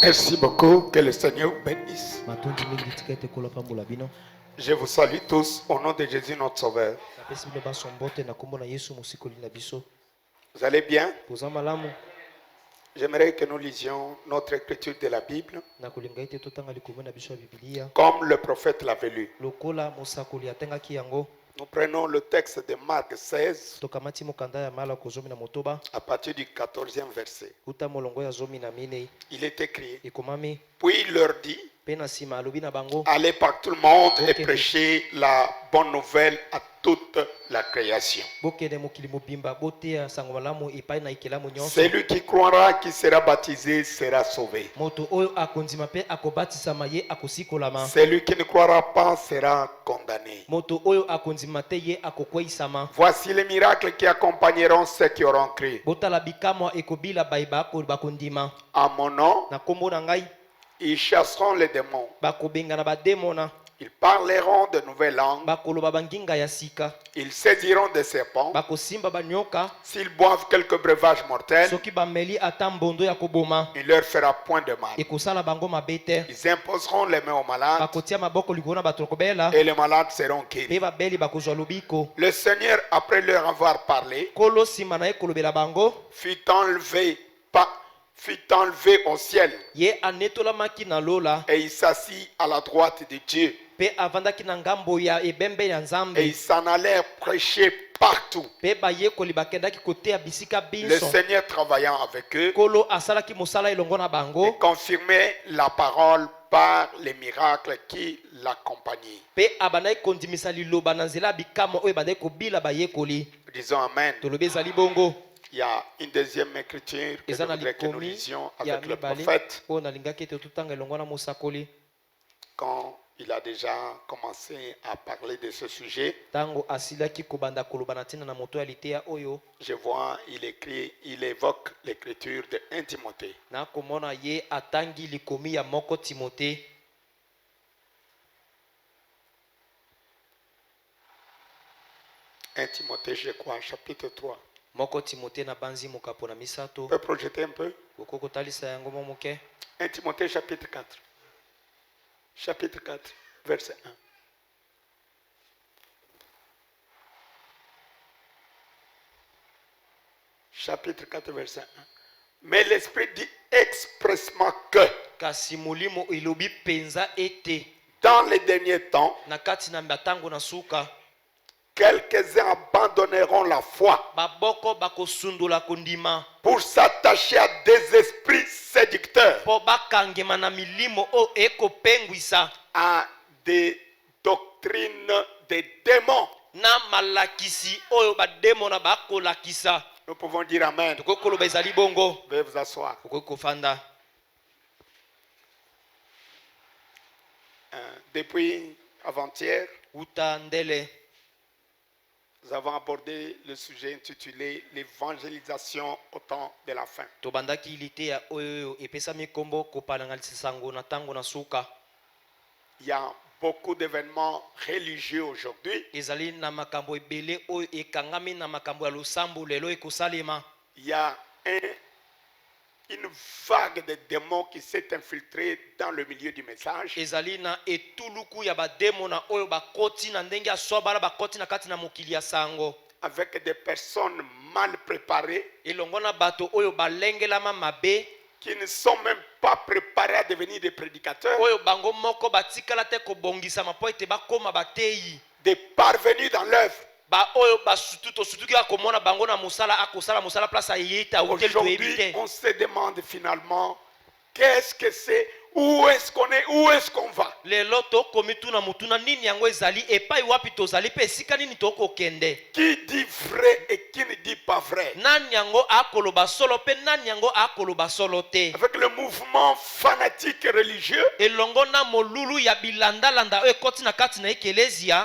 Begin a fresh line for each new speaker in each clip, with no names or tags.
Merci beaucoup, que le Seigneur vous bénisse. Je vous salue tous au nom de Jésus notre Sauveur. Vous allez bien? J'aimerais que nous lisions notre écriture de la Bible comme le prophète l'avait lu. Nous prenons le texte de Marc 16 à partir du 14e verset. Il est écrit: puis il leur dit, allez par tout le monde et prêchez la bonne nouvelle à toute la création. Celui qui croira, qui sera baptisé, sera sauvé. Celui qui ne croira pas sera condamné. Voici les miracles qui accompagneront ceux qui auront cru. À mon nom, ils chasseront les démons. Ils parleront de nouvelles langues. Ils saisiront des serpents. S'ils boivent quelques breuvages mortels, il ne leur fera point de mal. Ils imposeront les mains aux malades et les malades seront guéris. Le Seigneur, après leur avoir parlé, fut enlevé au ciel et il s'assit à la droite de Dieu. Et ils s'en allèrent prêcher partout, le Seigneur travaillant avec eux et confirmait la parole par les miracles qui l'accompagnaient. Disons Amen. Il y a une deuxième écriture que je voudrais que nous lisions avec le prophète quand il a déjà commencé à parler de ce sujet. Je vois, il évoque l'écriture de 1 Timothée. 1 Timothée, je crois, chapitre 3. On peut projeter un peu? 1 Timothée, chapitre 4. Chapitre 4, verset 1. Chapitre 4, verset 1. Mais l'Esprit dit expressement que dans les derniers temps, quelques-uns abandonneront la foi pour s'attacher à des esprits séducteurs, à des doctrines des démons. Nous pouvons dire Amen. Veuillez vous asseoir. Depuis avant-hier, nous avons abordé le sujet intitulé l'évangélisation au temps de la fin. Il y a beaucoup d'événements religieux aujourd'hui. Il y a une vague de démons qui s'est infiltrée dans le milieu du message. Avec des personnes mal préparées qui ne sont même pas préparés à devenir des prédicateurs, des parvenus dans l'œuvre. Aujourd'hui, on se demande finalement qu'est-ce que c'est, où est-ce qu'on est, où est-ce qu'on va. Qui dit vrai et qui ne dit pas vrai. Avec le mouvement fanatique et religieux,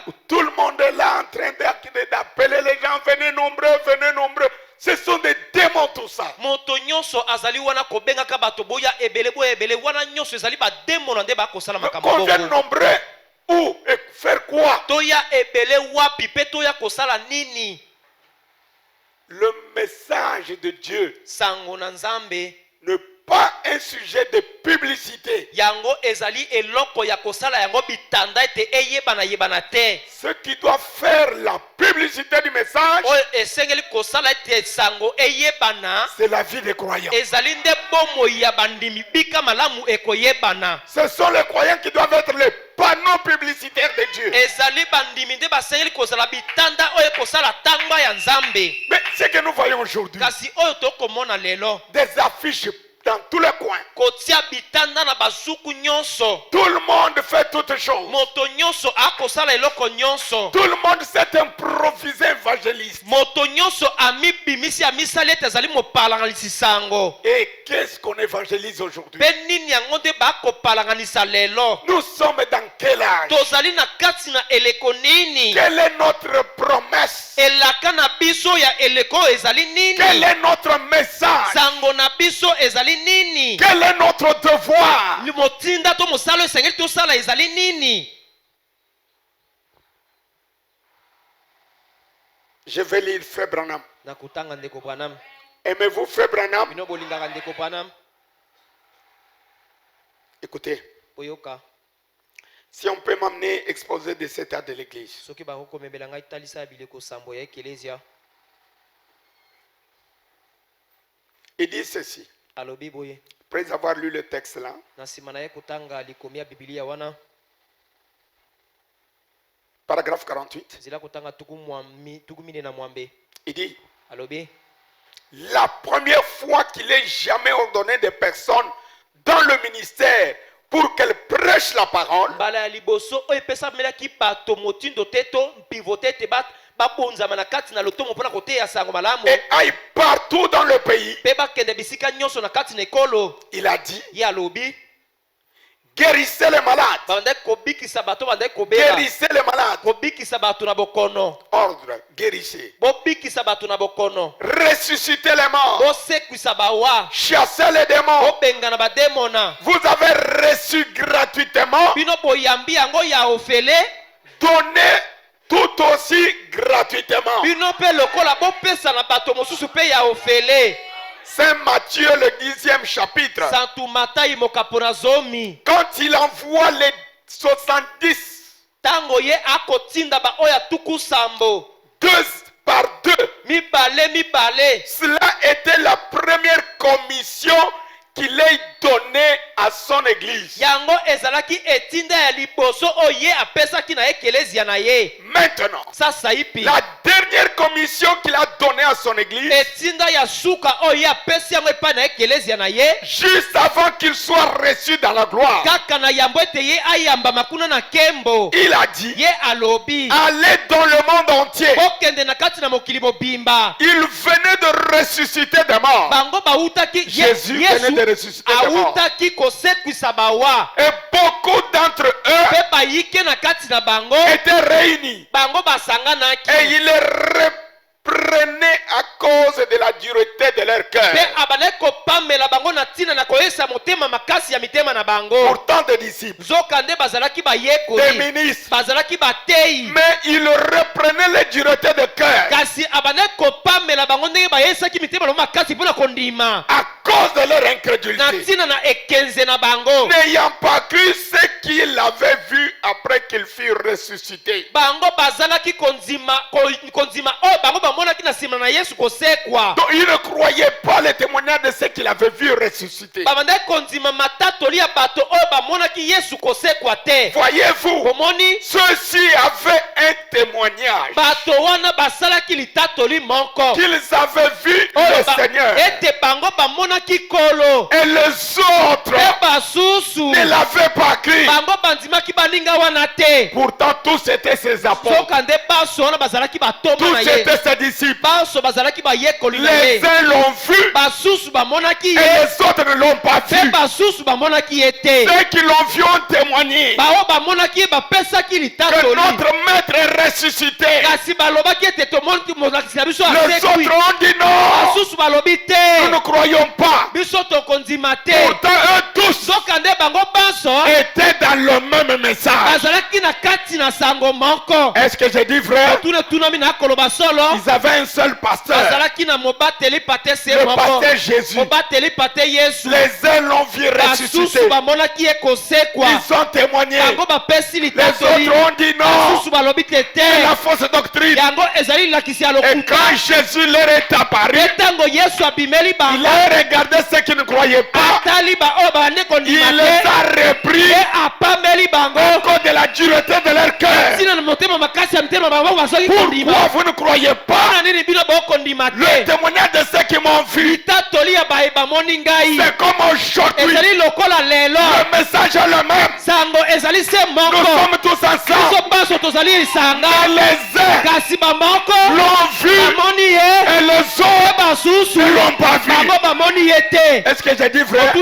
où tout le monde est là en train d'appeler les gens, venez nombreux, venez nombreux. Ce sont des démons tout ça. Qu'on vienne nombreux ou faire quoi? Le message de Dieu ne pas un sujet de publicité.
Yango ezali eloko ya kosala yango bitanda ete eyebana yebana te.
Ceux qui doivent faire la publicité du message,
oyo esengeli kosala ete sango eyebana,
c'est la vie des croyants.
ezali nde bomoi ya bandimi bika malamu ekoyebana.
Ce sont les croyants qui doivent être les panneaux publicitaires de Dieu.
Ezali bandimi nde basengeli kozala bitanda oyo kosala tangwa ya Nzambe.
Mais ce que nous voyons aujourd'hui,
kasi oyo tokomona lelo,
des affiches dans tous les coins.
kotia bitanda na bazuku nyonso.
Tout le monde fait toutes choses.
Moto nyonso akosala eloko nyonso.
Tout le monde s'est improvisé évangéliste.
Moto nyonso amibimisi amisali ete azali mopalanganisi sango.
Et qu'est-ce qu'on évangélise aujourd'hui?
Pe nini yango nde bakopalanganisa lelo?
Nous sommes dans quel âge?
Tozali na kati na eleko nini?
Quelle est notre promesse?
Elaka na biso ya eleko ezali nini?
Quel est notre message?
Sango na biso ezali nini?
Quel est notre devoir?
Motinda to mosala esengeli tosala ezali nini?
Je vais lire Frère Branham.
Nakutanga ndeko Branham.
Aimez-vous Frère Branham?
Bino bolingaka ndeko Branham.
Écoutez,
Oyoka.
si on peut m'amener exposer de cet état de l'église.
Soki bakokomebela ngai talisa bileko sambo ya ekelesia.
Il dit ceci.
Alobi boye.
Après avoir lu le texte là,
Na sima na ye kotanga likomi ya Biblia wana.
paragraphe 48.
Zila kotanga tuku mine na mwambe.
Il dit,
Alobi.
la première fois qu'il ait jamais ordonné des personnes dans le ministère pour qu'elles prêchent la parole,
Bala liboso o epesa melaki bato motindo teto pivote te bat babonzama na kati na lotomo mpona koteya sango malamu.
et aille partout dans le pays.
Pe bakende bisika nyonso na kati na ekolo.
Il a dit,
Ye alobi.
guérissez les malades.
Bande kobikisa bato bande kobela.
Guérissez les malades.
Kobikisa bato na bokono.
Ordre, guérissez.
Bobikisa bato na bokono.
Ressuscitez les morts.
Bosekwisa bawa.
Chassez les démons.
Bobengana bademona.
Vous avez reçu gratuitement.
Bino boyambi yango ya ofele.
Donnez tout aussi gratuitement.
Bino pe lokola bopesa na bato mosusu pe ya ofele.
Saint Matthieu, le 10e chapitre.
Santu Matai mokapona zomi.
Quand il envoie les 70,
Tango ye akotinda ba oya tuku sambo.
2 par 2,
Mibale.
cela était la première commission qu'il ait donnée à son église.
Yango ezalaki etinda ya liboso oye apesaki na ekelezia na ye.
Maintenant,
Sasa ipi.
la dernière commission qu'il a donnée à son église,
Etinda ya suka oye apesi yango epai na ekelezia na ye.
juste avant qu'il soit reçu dans la gloire,
Kaka na yambo ete ye ayamba makuna na kembo.
il a dit,
Ye alobi.
allez dans le monde entier.
Bokende na kati na mokili mobimba.
Il venait de ressusciter des morts.
Bango bautaki
Jésus venait de ressusciter des morts.
autaki kosekwisa bawa.
Et beaucoup d'entre eux
Pe bayike na kati na bango.
étaient réunis.
Bango basanganaki.
Et il les reprenait à cause de la dureté de leur cœur.
Pe abane kopamela bango na tina na koyesa motema makasi ya mitema na bango.
Pourtant des disciples,
Zokande bazalaki
des
bayekoli.
ministres,
Bazalaki batei.
mais il reprenait les duretés de cœur
Kasi abane kopamela bango ndenge bayesaki mitema na makasi mpona kondima.
à cause de leur
Na
incrédulité,
tina na ekenze na bango.
n'ayant pas cru ce qu'il avait vu après qu'il fut ressuscité.
Bango bazalaki konzima oyo bango bamonaki na nsima na Yesu kosekwa.
Donc il ne croyait pas les témoignages de ce qu'il avait vu ressusciter.
Babandaki konzima matatoli ya bato oyo bamonaki Yesu kosekwa te.
Voyez-vous,
Komoni
ceux-ci avaient un témoignage
bato wana basalaki litatoli moko.
qu'ils avaient vu
Oyo
le Seigneur.
ete bango bamonaki kolo.
Et les autres
Pe basusu
ne l'avaient pas cru.
bango bandimaki baninga wana te.
Pourtant, tous étaient ses apôtres.
Soka nde baso wana bazalaki batoma
Tous
na ye.
étaient ses disciples.
Baso bazalaki bayekoli na
Les
ye.
uns l'ont vu
Basusu bamonaki
et
ye.
les autres ne l'ont pas
Pe
vu.
basusu bamonaki ye te.
Ceux qui l'ont vu ont témoigné
Bao bamonaki ye bapesaki
que
litatoli.
notre maître est ressuscité.
Kasi balobaki ete tomoni molakisi na biso
Les
asekwi.
autres ont dit non.
Basusu balobi
Nous ne
te.
croyons pas.
Biso tokondima te.
Pourtant, eux tous étaient dans le même message. Est-ce que j'ai dit vrai? Ils avaient un seul pasteur. Le pasteur Jésus. Les uns l'ont vu ressusciter. Ils ont témoigné. Les autres ont dit non. C'est la fausse doctrine. Et quand Jésus leur est apparu, il a regardé ceux qui ne croyaient pas. Il les a repris à cause de la dureté de leur cœur. Pourquoi vous ne croyez pas? Le témoignage de ceux qui m'ont vu, c'est comme aujourd'hui. Le message est le même. Nous sommes tous ensemble. Mais les uns l'ont vu et les autres ne l'ont pas vu. Est-ce que j'ai dit vrai?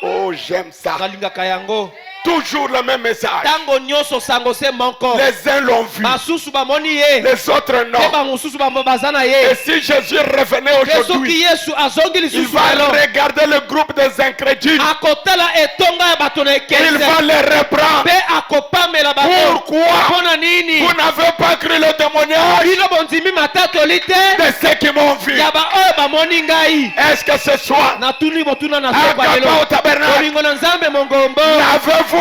Oh, j'aime ça. Toujours le même message. Les uns l'ont vu, les autres non. Et si Jésus revenait aujourd'hui, il va regarder le groupe des incrédules. Il va les reprendre. Pourquoi vous n'avez pas cru le témoignage de ceux qui m'ont vu? Est-ce que ce soir, à Kappa au tabernacle, l'avez-vous vu?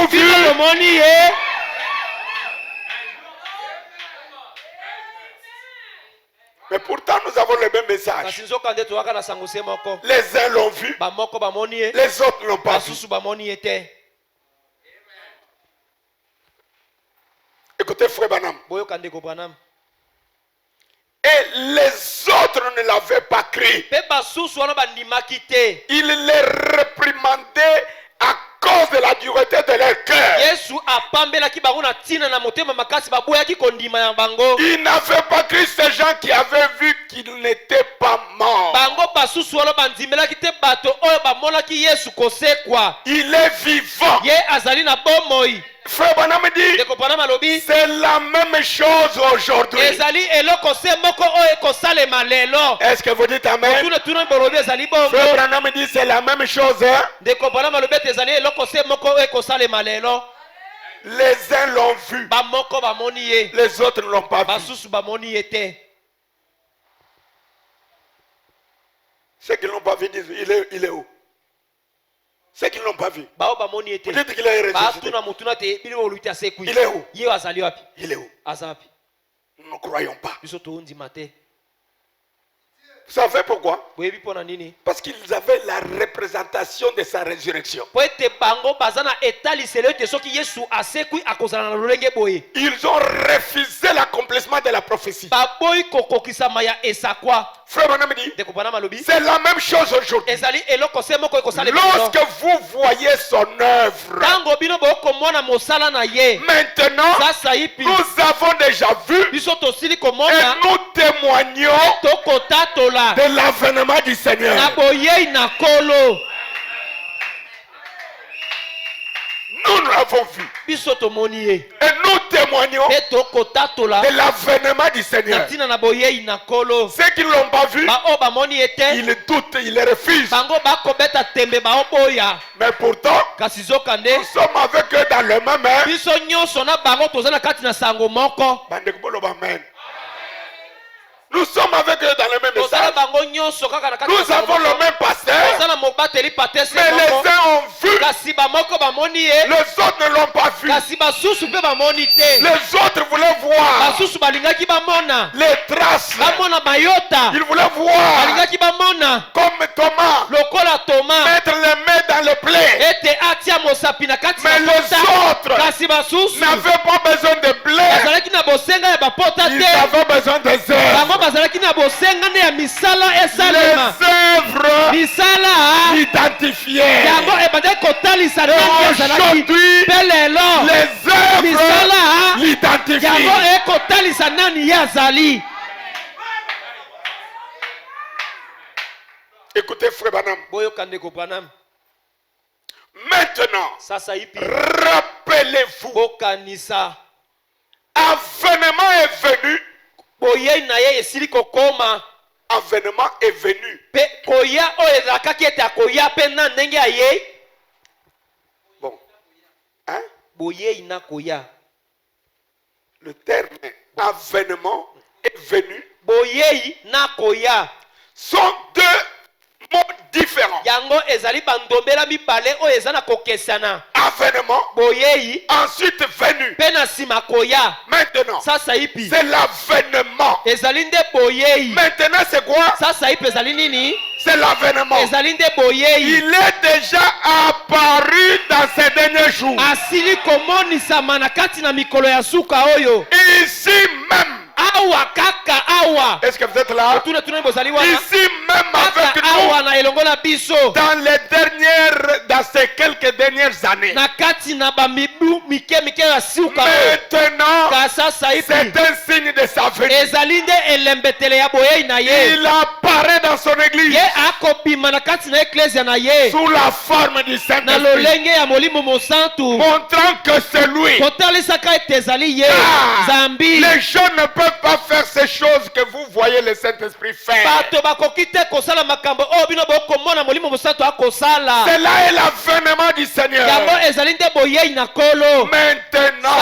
Mais pourtant nous avons le même message. Les uns l'ont vu, les autres l'ont pas vu. Écoutez frère Branham. Et les autres ne l'avaient pas cru. Il les réprimandait à cause de la dureté de leur cœur. Ils n'avaient pas cru ces gens qui avaient vu qu'il n'était pas mort. Il est vivant. Frère Branham dit, c'est la même chose aujourd'hui. Est-ce que vous dites amen? Frère Branham dit, c'est la même chose. Hein? Les uns l'ont vu, les autres ne l'ont pas vu. Ceux qui ne l'ont pas vu disent, il est où? Ceux qui ne l'ont pas vu. Vous dites qu'il est ressuscité. Il est où? Il est où? Nous ne croyons pas. Vous savez pourquoi? Parce qu'ils avaient la représentation de sa résurrection. Ils ont refusé l'accomplissement de la prophétie. Frère Branham dit, c'est la même chose aujourd'hui. Lorsque vous voyez son œuvre, maintenant, nous avons déjà vu et nous témoignons de l'avènement du Seigneur. Nous l'avons vu. Et nous témoignons de l'avènement du Seigneur. Ceux qui ne l'ont pas vu, ils doutent, ils refusent. Mais pourtant, nous sommes avec eux dans le même amen. Nous sommes avec eux dans le même message. Nous avons le même pasteur. Mais les uns ont vu, les autres ne l'ont pas vu. Les autres voulaient voir les traces. Ils voulaient voir comme Thomas mettre les mains dans le blé. Mais les autres n'avaient pas besoin de blé. Ils avaient besoin des œuvres. Les œuvres identifiées. Aujourd'hui, les œuvres l'identifient. Écoutez frère Branham. Maintenant, rappelez-vous, avènement est venu. Avènement est venu.
boyei na koya.
Le terme avènement est venu.
Boyei na koya.
Sont deux mots différents.
Yango ezali bandombela mibale o ezana kokesana.
Avènement.
Boyei.
Ensuite venu.
Pena sima koya.
Maintenant.
Sasa ipi.
C'est l'avènement.
Ezali nde boyei.
Maintenant c'est quoi?
Sasa ipi ezali nini?
C'est l'avènement.
Ezali nde boyei.
Il est déjà apparu dans ces derniers jours.
Asili komonisa manakati na mikolo ya suka oyo.
Ici même.
Awa kaka awa.
Est-ce que vous êtes là?
Ici
même avec nous. Dans ces quelques dernières années. Maintenant, c'est un signe de sa venue. Il apparaît dans son église sous la forme du Saint-Esprit, montrant que c'est lui. Les gens ne peuvent pas faire ces choses que vous voyez le Saint-Esprit faire. Cela est l'avènement du Seigneur. Maintenant,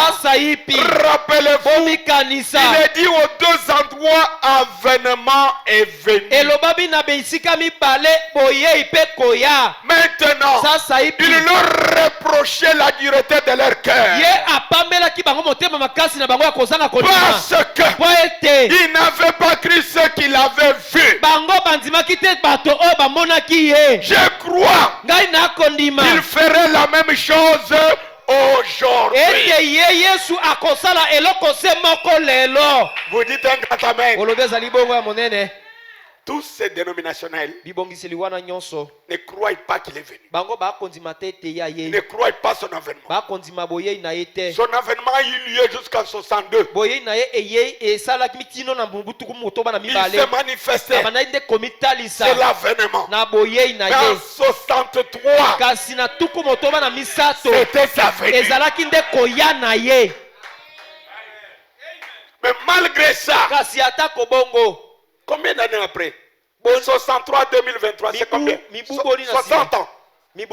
rappelez-vous, il est dit aux deux endroits avènement est venu. Maintenant, il leur reprochait la dureté de leur cœur. Parce qu'il n'avait pas cru ce qu'il avait vu. Je crois qu'il ferait la même chose aujourd'hui. Vous dites un grand amen. Tous ces dénominationnels ne croient pas qu'il est venu. Ne croient pas son avènement. Son avènement a eu lieu jusqu'en 62. Il s'est manifesté. C'est l'avènement. En 63, c'était sa venue. Mais malgré ça, combien d'années après? 63, 2023, c'est combien? 60 ans. Les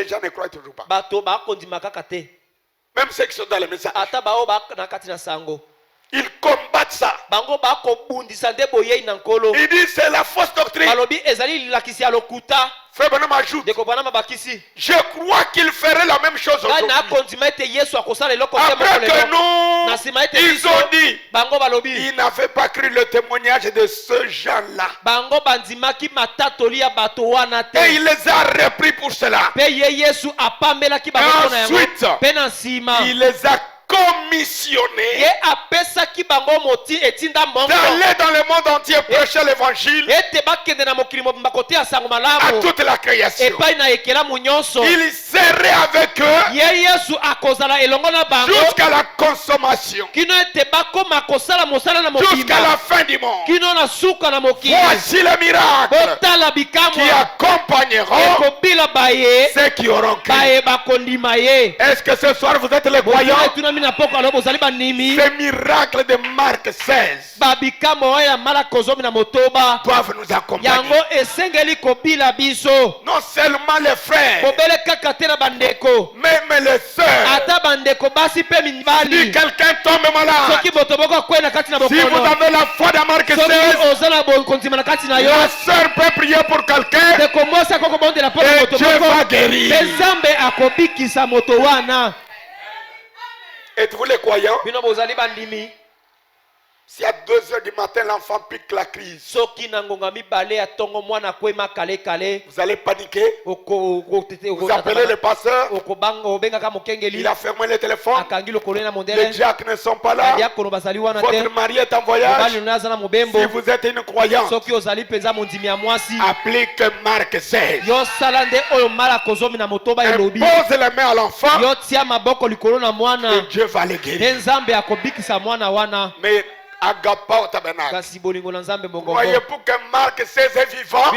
gens ne croient toujours pas. Même ceux qui sont dans les messages. Ils combattent ça. Ils disent c'est la fausse doctrine. Frère Branham ajoute, je crois qu'il ferait la même chose aujourd'hui. Après que nous, ils ont dit, ils n'avaient pas cru le témoignage de ce gens-là. Et il les a repris pour cela. Ensuite, il les a commissionné d'aller dans le monde entier prêcher l'évangile à toute la création. Il serait avec eux jusqu'à la consommation, jusqu'à la fin du monde. Voici le miracle qui accompagneront ceux qui auront cru. Est-ce que ce soir vous êtes les croyants? Ces miracles de Marc 16 doivent nous accompagner. Non seulement les frères, même les sœurs. Si quelqu'un tombe malade, si vous avez la foi de Marc 16, la sœur peut prier pour quelqu'un et Dieu va guérir. Êtes-vous les croyants? Si à 2h du matin l'enfant pique la crise, vous allez paniquer. Vous appelez le pasteur. Il a fermé le téléphone. Les diacres ne sont pas là. Votre mari est en voyage. Si vous êtes une croyante, applique Marc 16. Pose les mains à l'enfant et Dieu va le guérir. Mais Agapa au tabernacle. Voyez-vous que Marc 16 est vivant.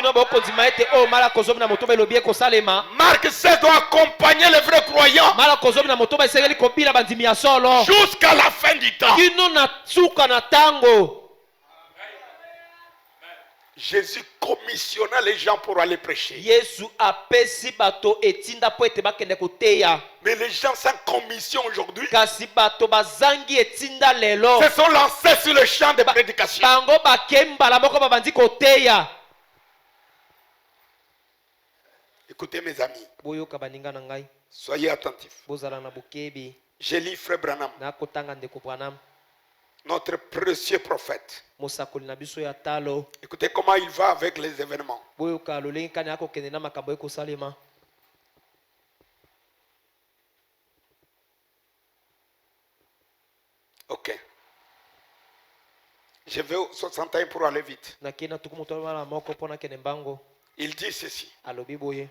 Marc 16 doit accompagner les vrais croyants jusqu'à la fin du temps. Jésus commissionna les gens pour aller prêcher.
Yesu apesi bato etinda po ete bakende koteya.
Mais les gens sans commission aujourd'hui
Kasi bato bazangi etinda lelo.
se sont lancés sur le champ de prédication.
Bango bakembala moko babandi koteya.
Écoutez mes amis,
Boyoka baninga na ngai.
soyez attentifs.
Bozala na bukebi.
Je lis Frère Branham,
Na kotanga ndeko Branham.
notre précieux prophète.
Mosakoli na biso ya talo.
Écoutez comment il va avec les événements.
Boyoka lolengi kani akokende na makambo ekosalema.
Ok. Je vais au 61 pour aller vite.
Nakena tukumutolala moko pona kene mbango.
Il dit ceci.
Alobi boye.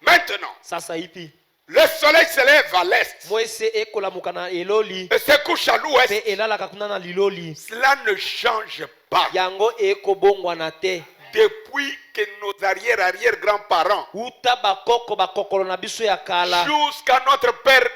Maintenant,
Sasa ipi.
le soleil se lève à l'est
Mwese ekolamuka na eloli.
et se couche à l'ouest.
Pe elalaka kuna na liloli.
Cela ne change pas.
Yango ekobongwana te.
Depuis que nos arrière-grands-parents,
Uta bakoko bakokolo na biso ya kala.
jusqu'à notre père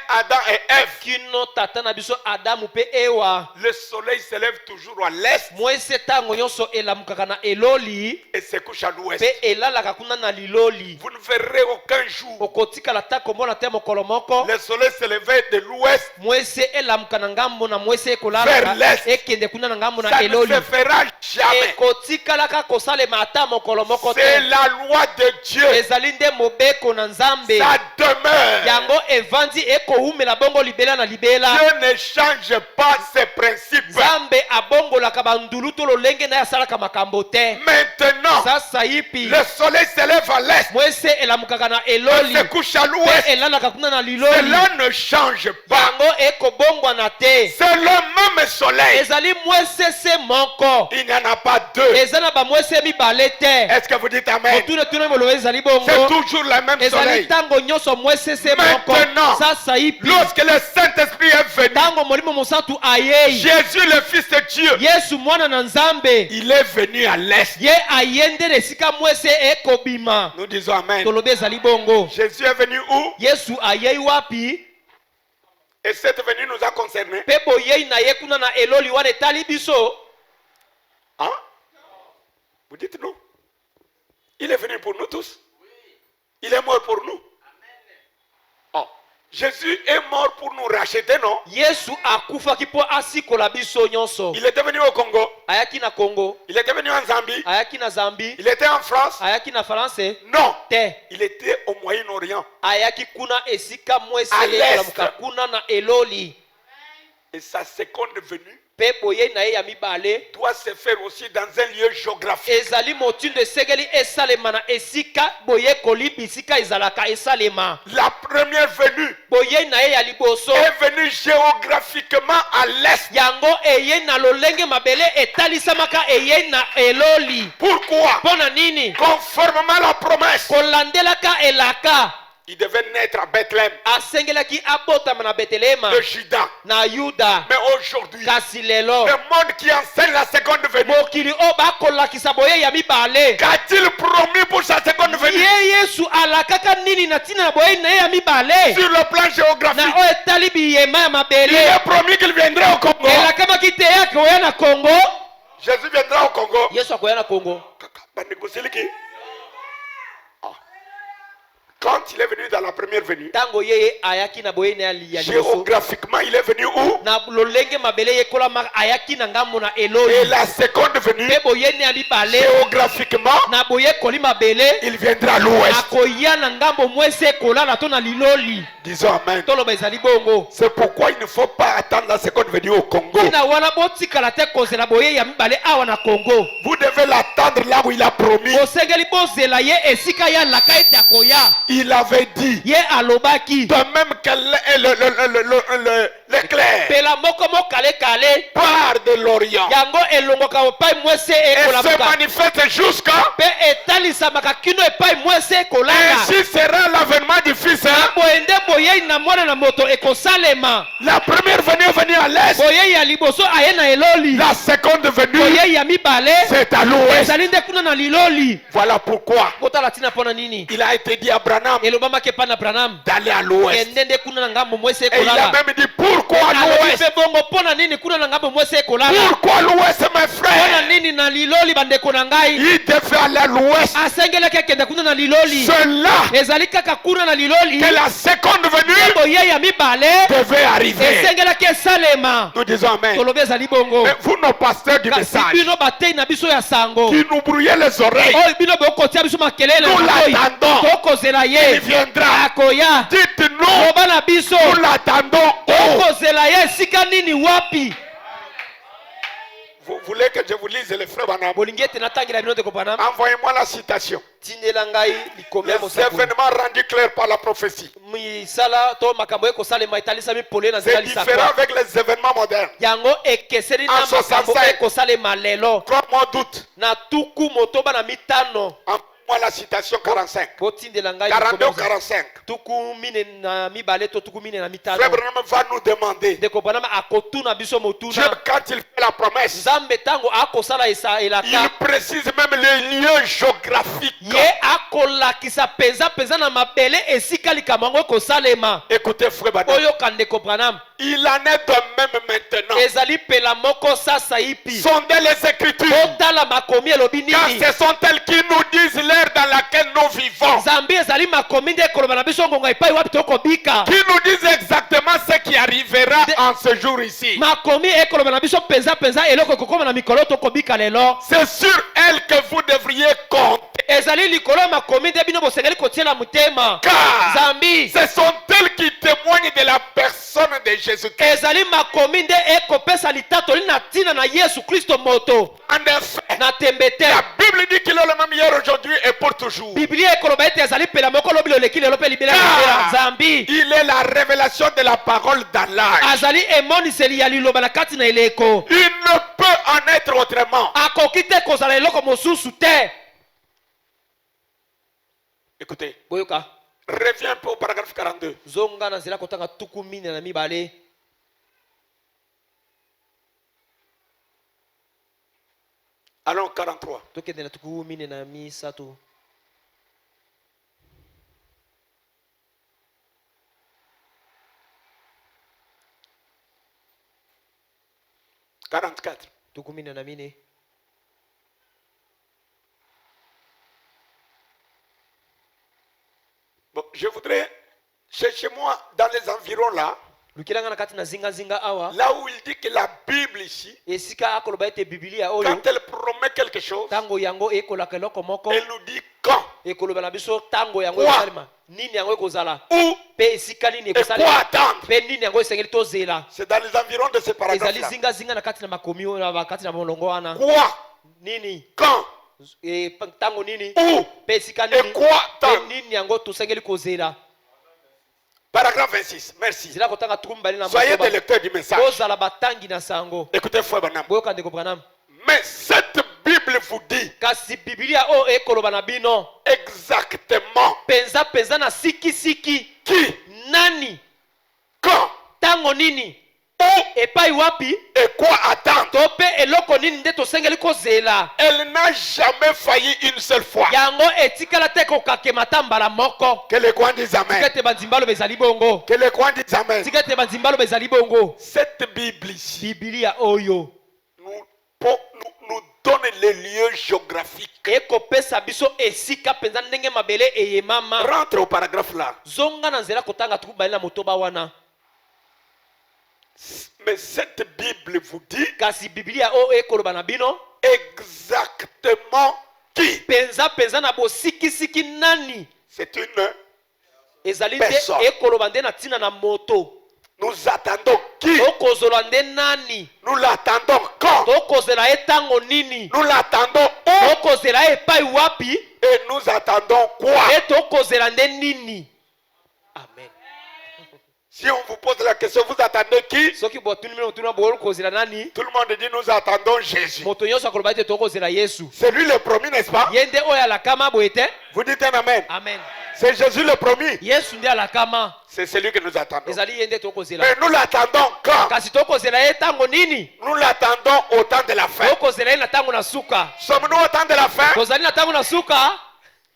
Adam et Ève,
Kino tata na biso Adamu pe Ewa.
le soleil se lève toujours à l'est
Mwese tango nyonso elamukaka na eloli.
et se couche à l'ouest.
Pe elalaka kuna na liloli.
Vous ne verrez aucun jour
Okotika la ta komona te mokolo moko.
le soleil se lever de l'ouest.
Mwese elamuka na ngambo na mwese
Vers
ekolalaka.
l'est.
Ekende kuna na ngambo na
Ça ne
eloli.
se fera jamais.
Ekotikalaka kosalema ata mokolo moko
C'est
te.
la loi de Dieu.
Ezali nde mobeko na Nzambe.
Ça demeure.
Yango evandi ekoumela bongo libela na libela.
Dieu ne change pas ses principes.
Nzambe abongolaka bandulu to lolenge na yasalaka makambo te.
Maintenant,
Sasa ipi.
le soleil se lève à l'est
Mwese elamukaka na
et
eloli.
se couche à
Pe
l'ouest.
elalaka kuna na liloli.
Cela ne change pas.
Yango ekobongwana te.
C'est le même soleil.
Ezali mwese se moko.
Il n'y en a pas deux.
Eza na ba mwese mibale te.
Est-ce que vous dites Amen?
Otune tune molobe ezali bongo.
C'est toujours le même
Ezali
soleil.
tango nyonso mwese se moko.
Maintenant,
Sasa ipi.
lorsque le Saint-Esprit est venu,
Tango molimo mosantu ayei.
Jésus le Fils de Dieu,
Yesu mwana na Nzambe.
il est venu à l'est.
Ye ayende esika mwese ekobima.
Nous disons Amen.
Tolobe ezali bongo.
Jésus est venu où?
Yesu ayei wapi?
Et cette venue nous a concernés.
Pe boyei na ye kuna na eloli wana etali biso.
Hein? Vous dites non? Il est venu pour nous tous. Il est mort pour nous. Oh. Jésus est mort pour nous racheter, non?
Yesu akufaki po asikola biso nyonso.
Il était venu au Congo.
Ayaki na Congo.
Il était venu en Zambie.
Ayaki na Zambie.
Il était en France.
Ayaki na France.
Non.
Te.
Il était au Moyen-Orient.
Ayaki kuna esika mwese
À l'est.
ekolamuka kuna na eloli.
Et sa seconde venue
Pe boye na ye ya mibale.
doit se faire aussi dans un lieu géographique.
Ezali motindo esengeli esalema na esika boye kolibi esika ezalaka esalema.
La première venue
Boye na ye ya liboso.
est venue géographiquement à l'est.
Yango eye na lolenge mabele etalisamaka eye na eloli.
Pourquoi?
Pona nini?
Conformément à la promesse,
Kolandelaka elaka.
il devait naître à Bethléem
Asengelaki abotama na Bethlehema
de Juda.
na Yuda.
Mais aujourd'hui,
Kasi lelo.
le monde qui enseigne la seconde venue,
Mokili o bakolakisa boye ya mibale.
qu'a-t-il promis pour sa seconde venue?
Ye Yesu alakaka nini na tina na boye na ye ya mibale.
Sur le plan
Na
géographique,
o etali biyema ya
il
mabele.
est promis qu'il viendrait au Congo.
Elakamaki te yake oya na Congo.
Jésus viendra au Congo.
Yesu akoya na Congo.
Quand il est venu dans la première venue,
Tango yeye ayaki na boye na ya liboso.
géographiquement, il est venu où?
Na lolenge mabele yekola ma ayaki na ngambo na eloli.
Et la seconde venue,
Pe boye na mibale.
géographiquement,
Na boye koli mabele.
il viendra à l'ouest.
Akoya na ngambo mwese kolala to na liloli.
Disons Amen.
Toloba ezali bongo.
C'est pourquoi il ne faut pas attendre la seconde venue au Congo.
Tina wana botikala te kozela boye ya mibale awa na Congo.
Vous devez l'attendre là où il a promis.
Bosengeli bozela ye esika ya laka ete akoya.
Il avait dit,
Ye alobaki.
de même que l'éclair
Pela moko mo kale kale.
part de l'Orient
Yango elongoka epai mwese
et se
ekolamuka.
manifeste jusqu'à.
Pe etalisamaka kino epai mwese ekolanga.
Ainsi sera l'avènement du Fils.
Boende boye na mwana na moto ekosalema.
La première venue est venue à l'est.
Boye ya liboso aye na eloli.
La seconde venue,
boye ya mibale,
c'est à l'ouest.
ezali nde kuna na liloli.
Voilà pourquoi
Botala tina pona nini?
il a été dit à Branham
Elobama ke pana Branham
d'aller à l'ouest.
endende kuna na ngambo mwese
Et il a
kolala.
même dit pourquoi à l'ouest.
Bongo pona nini kuna na ngambo mwese kolala?
Pourquoi l'ouest, mes
Pona
frères?
nini na liloli bandeko na ngai?
Il devait aller à l'ouest.
Asengele ke kenda kuna na liloli.
Cela
Ezali kaka kuna na liloli.
que la seconde venue
Boye ya mibale
devait arriver.
esengela ke salema.
Nous disons amen.
Tolobi ezali bongo.
Mais vous, nos pasteurs du
Kasi
message,
bino batei na biso ya sango.
qui nous brouillez les oreilles,
Oyo bino bokotia biso makelele na
nous
matoi.
l'attendons.
Tokozela
Il
ye.
viendra.
Akoya.
Dites-nous,
Loba na biso.
nous l'attendons. Oh.
Tokozela ye esika nini wapi?
Vous voulez que je vous lise les frères Branham?
Bolingi ete natangira bino ndeko Branham.
Envoyez-moi la citation.
Tindela ngai likombe ya
Les
mosakoli.
événements rendus clairs par la prophétie.
Misala to makambo ekosalema etalisami pole na nzela
C'est
lisakwa.
différent avec les événements modernes.
Yango ekeseri na
En 65.
makambo ekosalema lelo.
3 mois d'août.
Na tuku motoba na mitano.
Envoyez-moi la citation 45.
Botindela ngai
42 ou
likombe ya
45.
tuku mine na mibale to tuku mine na mitano.
Frère Branham va nous demander.
Ndeko Branham akotuna biso
Dieu,
motuna.
quand il fait la promesse,
Nzambe tango akosala
il
elaka.
précise même les lieux géographiques.
Ye akolakisa penza penza na mabele esika likambo yango ekosalema.
Écoutez, frère Branham.
Oyo kandeko Branham.
Il en est de même maintenant.
Ezali pela moko sasa ipi.
Sondez les Écritures.
Otala makomi elobi
Car
nini.
ce sont elles qui nous disent l'ère dans laquelle nous vivons.
Zambi ezali makomi nde koloba na biso ngonga epai wapi tokobika.
Qui nous disent exactement ce qui arrivera en ce jour ici.
Makomi ekoloba na biso penza penza eloko kokoma na mikolo tokobika lelo.
C'est sur elles que vous devriez compter.
Ezali likolo makomi nde bino bosengeli kotiela mutema.
Car
Zambi
ce sont elles qui témoignent de la personne de Jésus-Christ.
ezali makomi nde ekopesa litatoli na ntina na Yesu Kristo moto.
En effet,
Na tembete.
la Bible dit qu'il est le même hier, aujourd'hui et pour toujours.
Biblia ekoloba ete ezali pela moko lobi loleki lelo pe libela
Ah.
Zambi
Il est la révélation de la parole dans l'âge.
azali emoniseli ya liloba na kati na eleko.
Il ne peut en être autrement.
Akoki te kozala eloko mosusu te.
Écoutez,
Boyoka.
reviens un peu au paragraphe 42.
Zonga na nzela kotanga tuku mine na mibale.
Allons 43.
Tokende na tuku mine na misato.
« 44.
Tuku mine na mine.
Bon, je voudrais, chez moi, dans les environs là,
Lukilanga na kati na zinga zinga awa.
là où il dit que la Bible ici,
Esika akoloba ete Biblia oyo.
quand elle promet quelque chose,
Tango yango ekolaka eloko moko.
elle nous dit quand,
Ekoloba na biso tango yango
Quoi?
ekosalema. Nini yango ekozala.
où
Pe esika nini
et quoi
ekosalema.
attendre.
Pe nini yango esengeli tozela.
C'est dans les environs de ce
Ezali
paragraphe-là.
zinga zinga na kati na makomi oyo na kati na molongo wana.
Quoi,
Nini?
quand,
Tango nini?
où
Pe esika
et
nini?
quoi
Pe
attendre.
nini yango tosengeli kozela.
Paragraphe 26. Merci.
Zila kotanga tukumbali na
Soyez des
motoba.
lecteurs du message.
Kozala batangi na sango.
Écoutez, frère Branham.
Boyoka ndeko Branham.
Mais cette Bible vous dit
Kasi Biblia o ekoloba na bino.
exactement
Penza penza na siki siki.
qui,
Nani?
quand,
Tango nini?
où
Epai wapi?
et quoi attendre.
Tope eloko nini nde tosengeli kozela.
Elle n'a jamais failli une seule fois.
Yango etikala te kokakema ta mbala moko.
Que les coins disent amen.
Tikete banzimbalo bezali bongo.
Que les coins disent amen.
Tikete banzimbalo bezali bongo.
Cette Bible ici
Biblia oyo
nous donne les lieux géographiques.
ekopesa biso esika penza ndenge mabele eyemama.
Rentre au paragraphe là.
Zonga na nzela kotanga tukubali na motoba wana.
Mais cette Bible vous dit
Kasi Biblia o ekoloba na bino
exactement qui.
penza penza na bosiki siki nani.
C'est une.
Ezali te
Personne.
ekoloba nde na tina na moto.
Nous attendons qui.
Tokozola nde nani.
Nous l'attendons quand.
Tokozela etango nini.
Nous l'attendons où.
Tokozela epai wapi.
Et nous attendons quoi.
E tokozela nde nini. Amen.
Si on vous pose la question, vous attendez qui?
Soki botuni mino tuna bolo kozela nani.
Tout le monde dit nous attendons Jésus.
Moto nyonso akoloba ete tokozela Yesu.
C'est lui le promis, n'est-ce pas?
Yende oya la kama boete.
Vous dites un amen.
Amen.
C'est Jésus le promis.
Yesu ndiye alakama.
C'est celui que nous attendons.
Ezali yende tokozela.
Mais nous l'attendons quand?
Kasi tokozela ye tango nini?
Nous l'attendons au temps de la fin.
Tokozela ye na tango na suka.
Sommes-nous au temps de la fin?
Tozali na tango na suka?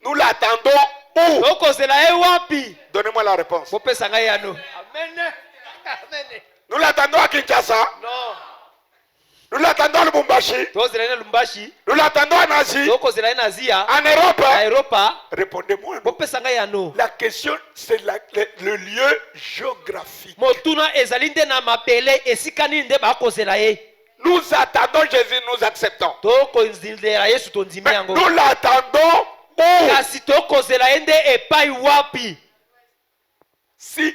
Nous l'attendons où?
Tokozela ye wapi?
Donnez-moi la réponse.
Bopesa ngai yano. Amen. Amen.
Nous l'attendons à Kinshasa.
Non.
Nous l'attendons à Lubumbashi.
Tozela ye na Lubumbashi.
Nous l'attendons en Asie.
Tokozela ye na Asia.
En Europe.
Na Europa.
Répondez-moi.
Bopesa ngai yano.
La question, c'est le lieu géographique.
Motuna ezali nde na mabele esika nini nde bakozela ye.
Nous attendons Jésus, nous acceptons.
Tokozela Yesu tondimi
Mais
yango.
nous l'attendons où?
Kasi tokozela ye nde epai wapi?
Si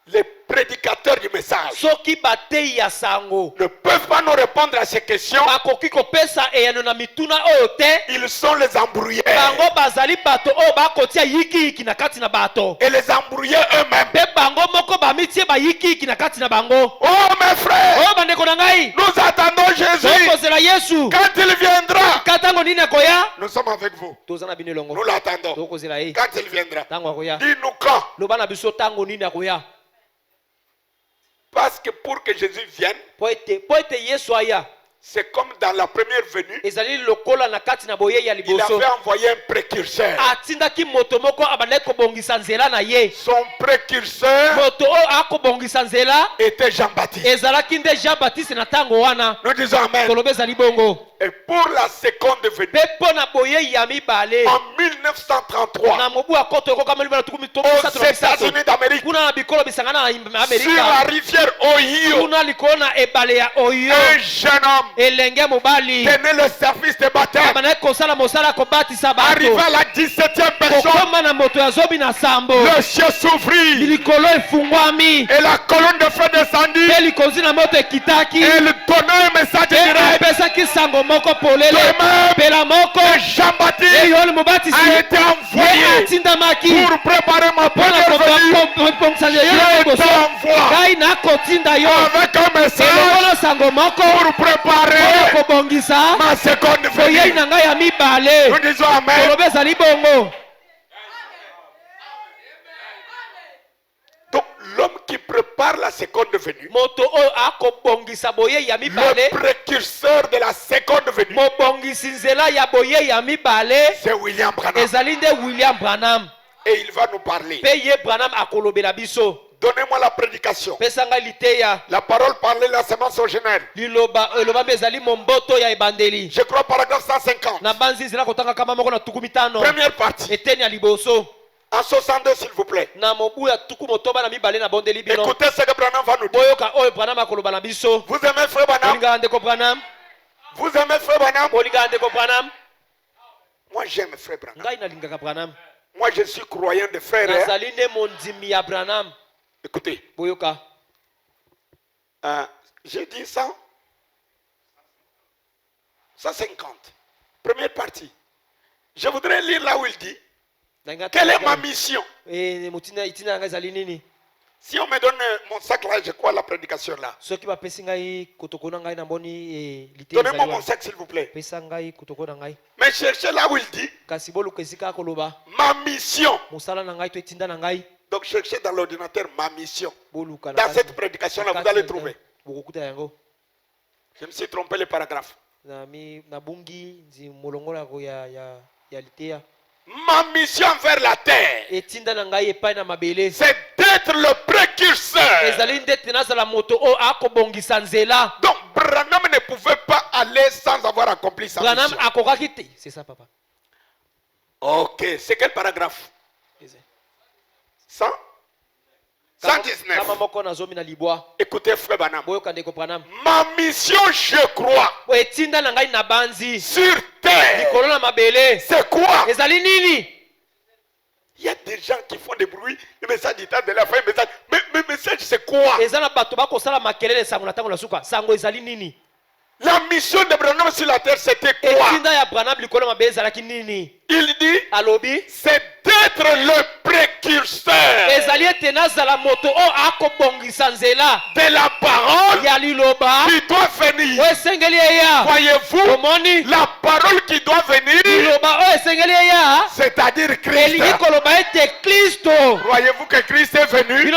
les prédicateurs du message
Soki batei ya sango
ne peuvent pas nous répondre à ces questions,
bakoki kopesa eyano na mituna oyo te,
ils sont les embrouillés.
bango bazali bato oyo bakotia yikiyiki na kati na bato,
Et les embrouillés eux-mêmes.
mpe bango moko bamitie bayikiyiki na kati na bango.
Oh mes frères,
Oyo bandeko na ngai,
nous attendons Jésus.
tokozela Yesu
Quand il viendra,
katango nini akoya,
nous sommes avec vous.
toza na bino elongo.
Nous l'attendons.
Tokozela ye
Quand il viendra,
tango akoya.
dis-nous quand.
Loba na biso tango nini akoya.
Parce que pour que Jésus vienne,
Po ete Yesu aya,
c'est comme dans la première venue,
ezali lokola na kati na boye ya
il
liboso.
avait envoyé un précurseur.
Atindaki moto moko abandaki kobongisa nzela na ye.
Son précurseur
Moto oyo akobongisa nzela
était Jean-Baptiste.
ezalaki nde Jean-Baptiste na tango wana.
Nous disons Amen.
Koloba ezali bongo.
Et pour la seconde venue,
Mpe mpo na boye ya mibale
en 1933,
na mobu ya koto ekokama libala tukumi to
aux
misato na misato,
États-Unis d'Amérique,
kuna na bikolo bisangana na
sur la
Amerika,
rivière Ohio,
kuna likolo na ebale ya Oyo,
un jeune homme
elenge mobali
tenait le service de baptême.
abandaki kosala mosala ya kobatisa
Arrivé
bato.
à la 17e personne,
Kokoma na moto ya zobi na sambo,
le ciel s'ouvrit
likolo efungwami,
et la colonne de feu descendit.
mpe likonzi na moto ekitaki,
Elle donnait un message direct.
epesaki sango moko polele. Pela moko
Jean-Baptiste
Yohane Mubatisi
a été envoyé
atindamaki
pour préparer ma première venue. Je t'envoie
ngai nakotinda yo
avec un message
elongola sango moko
pour préparer
kobongisa
ma seconde
boyei
venue.
na ngai ya
Nous
mibale.
disons Amen.
Koloba ezali bongo.
Donc l'homme qui prépare la seconde venue,
Moto oyo akobongisa boyei ya
le
mibale,
précurseur de la seconde venue,
mobongisi nzela ya boyei ya mibale
c'est William Branham.
ezali nde William Branham.
Et il va nous parler.
Mpe ye Branham akolobela biso.
Donnez-moi la prédication.
Pesa ngai liteya.
La parole parlée, la semence originelle.
Liloba eloba mpe ezali momboto ya ebandeli.
Je crois paragraphe 150.
Na banzi zela kotanga kama moko na tuku mitano.
Première partie.
Eteni ya liboso.
En 62, s'il vous plaît.
Na mobu ya tuku motoba na mibale na bondeli bino.
Écoutez ce que Branham va nous dire.
Boyoka oyo Branham akoloba na biso.
Vous aimez Frère Branham?
Olinga ndeko Branham.
Vous aimez Frère Branham?
Olinga ndeko Branham.
Moi, j'aime Frère Branham.
Ngai nalingaka Branham.
Moi, je suis croyant de frère. Hein?
Nazali nde mondimi ya Branham.
Écoutez.
Boyoka.
J'ai dit 100. 150. Première partie. Je voudrais lire là où il dit. Quelle est ma mission? Si on me donne mon sac là, je crois la prédication là. Donnez-moi mon sac s'il vous plaît. Mais cherchez là où il dit. Ma mission. Donc cherchez dans l'ordinateur ma mission. Dans cette prédication là, vous allez trouver. Je me suis trompé les paragraphes. Ma mission vers la terre, c'est d'être le précurseur. Donc Branham ne pouvait pas aller sans avoir accompli sa mission.
C'est ça, papa.
Ok, c'est quel paragraphe? 100? 119. Écoutez Frère Branham. Ma mission, je crois, sur terre, c'est quoi? Il y a des gens qui font des bruits, le message du temps de la fin, le message. Mais le message, c'est quoi? La mission de Branham sur la terre, c'était quoi? Il dit, c'est d'être le précurseur précurseur
de
la parole qui doit venir. Voyez-vous, la parole qui doit venir, c'est-à-dire Christ. Voyez-vous que Christ est venu?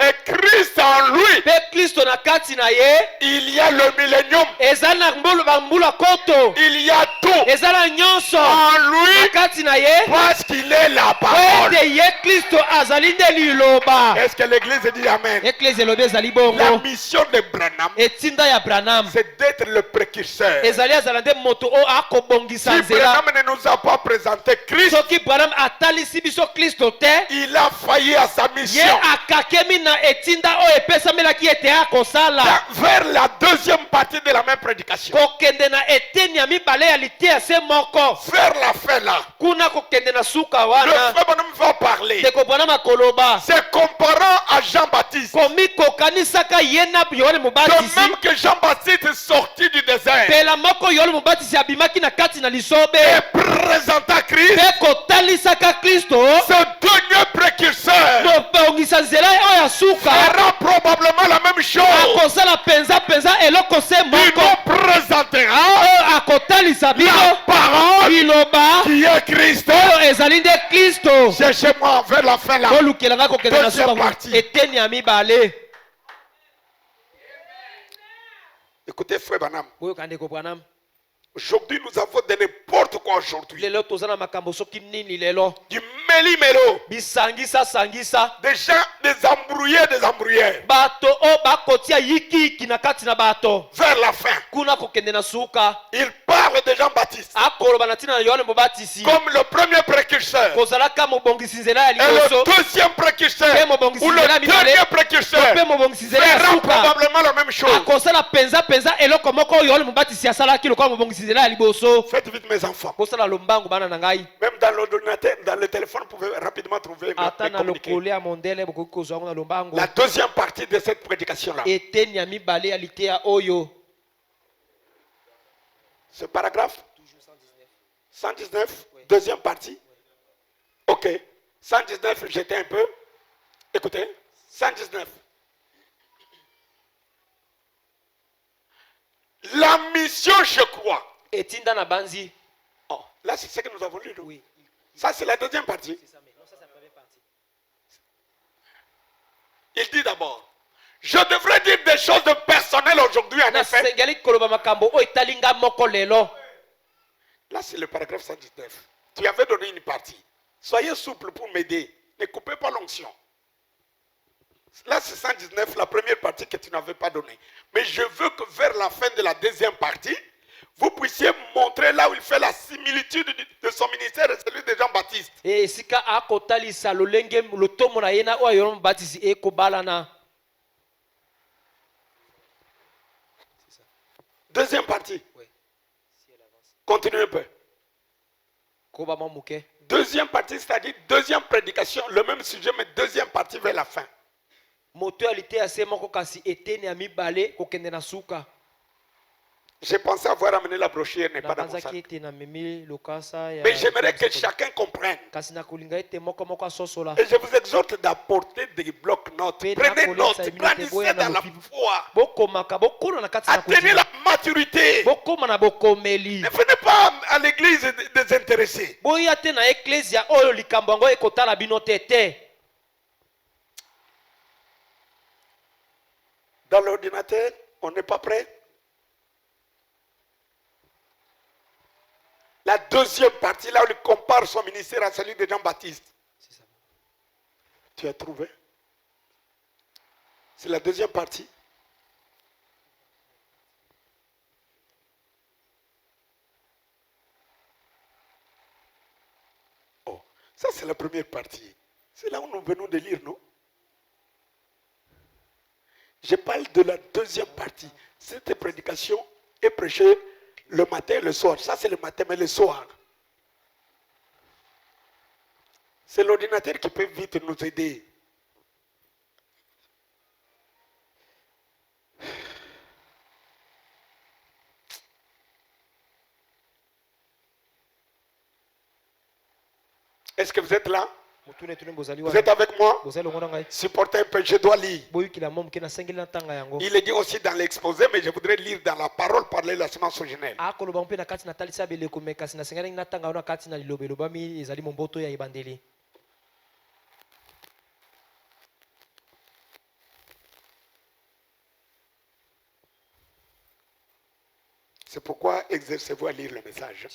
Et Christ en lui, il y a le millénium, il y a tout en lui parce qu'il est la parole. Est-ce que l'église dit amen? La mission de Branham, c'est d'être le précurseur. Si Branham ne nous a pas présenté Christ, il a failli à sa mission. Vers la deuxième partie de la même prédication, vers la fin là, le frère Branham va parler. C'est comparant à Jean-Baptiste. De même que Jean-Baptiste est sorti du désert et présenta Christ, ce dernier précurseur fera probablement la même chose. Il nous présentera la parole qui est Christ. Cherchez-moi vers la fin là. Deuxième partie. Écoutez, frère Branham. Aujourd'hui, nous avons de n'importe quoi aujourd'hui. Du méli-mélo. Des gens, des embrouillés, des embrouilleurs. Vers la fin, il parle de Jean-Baptiste comme le premier précurseur. Et le deuxième précurseur, ou le dernier précurseur, fera probablement la même chose. Faites vite, mes enfants. Même dans l'ordinateur, dans le téléphone, vous pouvez rapidement trouver. La deuxième partie de cette prédication-là. Ce paragraphe 119, deuxième partie. Ok. 119, j'étais un peu. Écoutez. 119. La mission, je crois. Oh, là, c'est ce que nous avons lu. Oui. Ça, c'est la deuxième partie. Il dit d'abord, je devrais dire des choses de personnelles aujourd'hui, en effet. Là, c'est le paragraphe 119. Tu avais donné une partie. Soyez souple pour m'aider. Ne coupez pas l'onction. Là, c'est 119, la première partie que tu n'avais pas donnée. Mais je veux que vers la fin de la deuxième partie, vous puissiez montrer là où il fait la similitude de son ministère et celui de Jean-Baptiste. Deuxième partie. Continuez un peu. Deuxième partie, c'est-à-dire deuxième prédication, le même sujet, mais deuxième partie vers la fin. J'ai pensé avoir amené la brochure, n'est pas dans mon sac. Mais j'aimerais que chacun comprenne. Et je vous exhorte d'apporter des blocs-notes. Prenez notes, grandissez dans la foi. Atteignez la maturité. Ne venez pas à l'église désintéressés. Dans l'ordinateur, on n'est pas prêt. La deuxième partie, là où il compare son ministère à celui de Jean-Baptiste. Tu as trouvé? C'est la deuxième partie. Oh, ça c'est la première partie. C'est là où nous venons de lire, non? Je parle de la deuxième partie. Cette prédication est prêchée le matin et le soir. Ça, c'est le matin, mais le soir. C'est l'ordinateur qui peut vite nous aider. Est-ce que vous êtes là? Vous êtes avec moi? Supportez un peu, je dois lire. Il est dit aussi dans l'exposé, mais je voudrais lire dans la parole parler la semence originelle. C'est pourquoi exercez-vous à lire le message.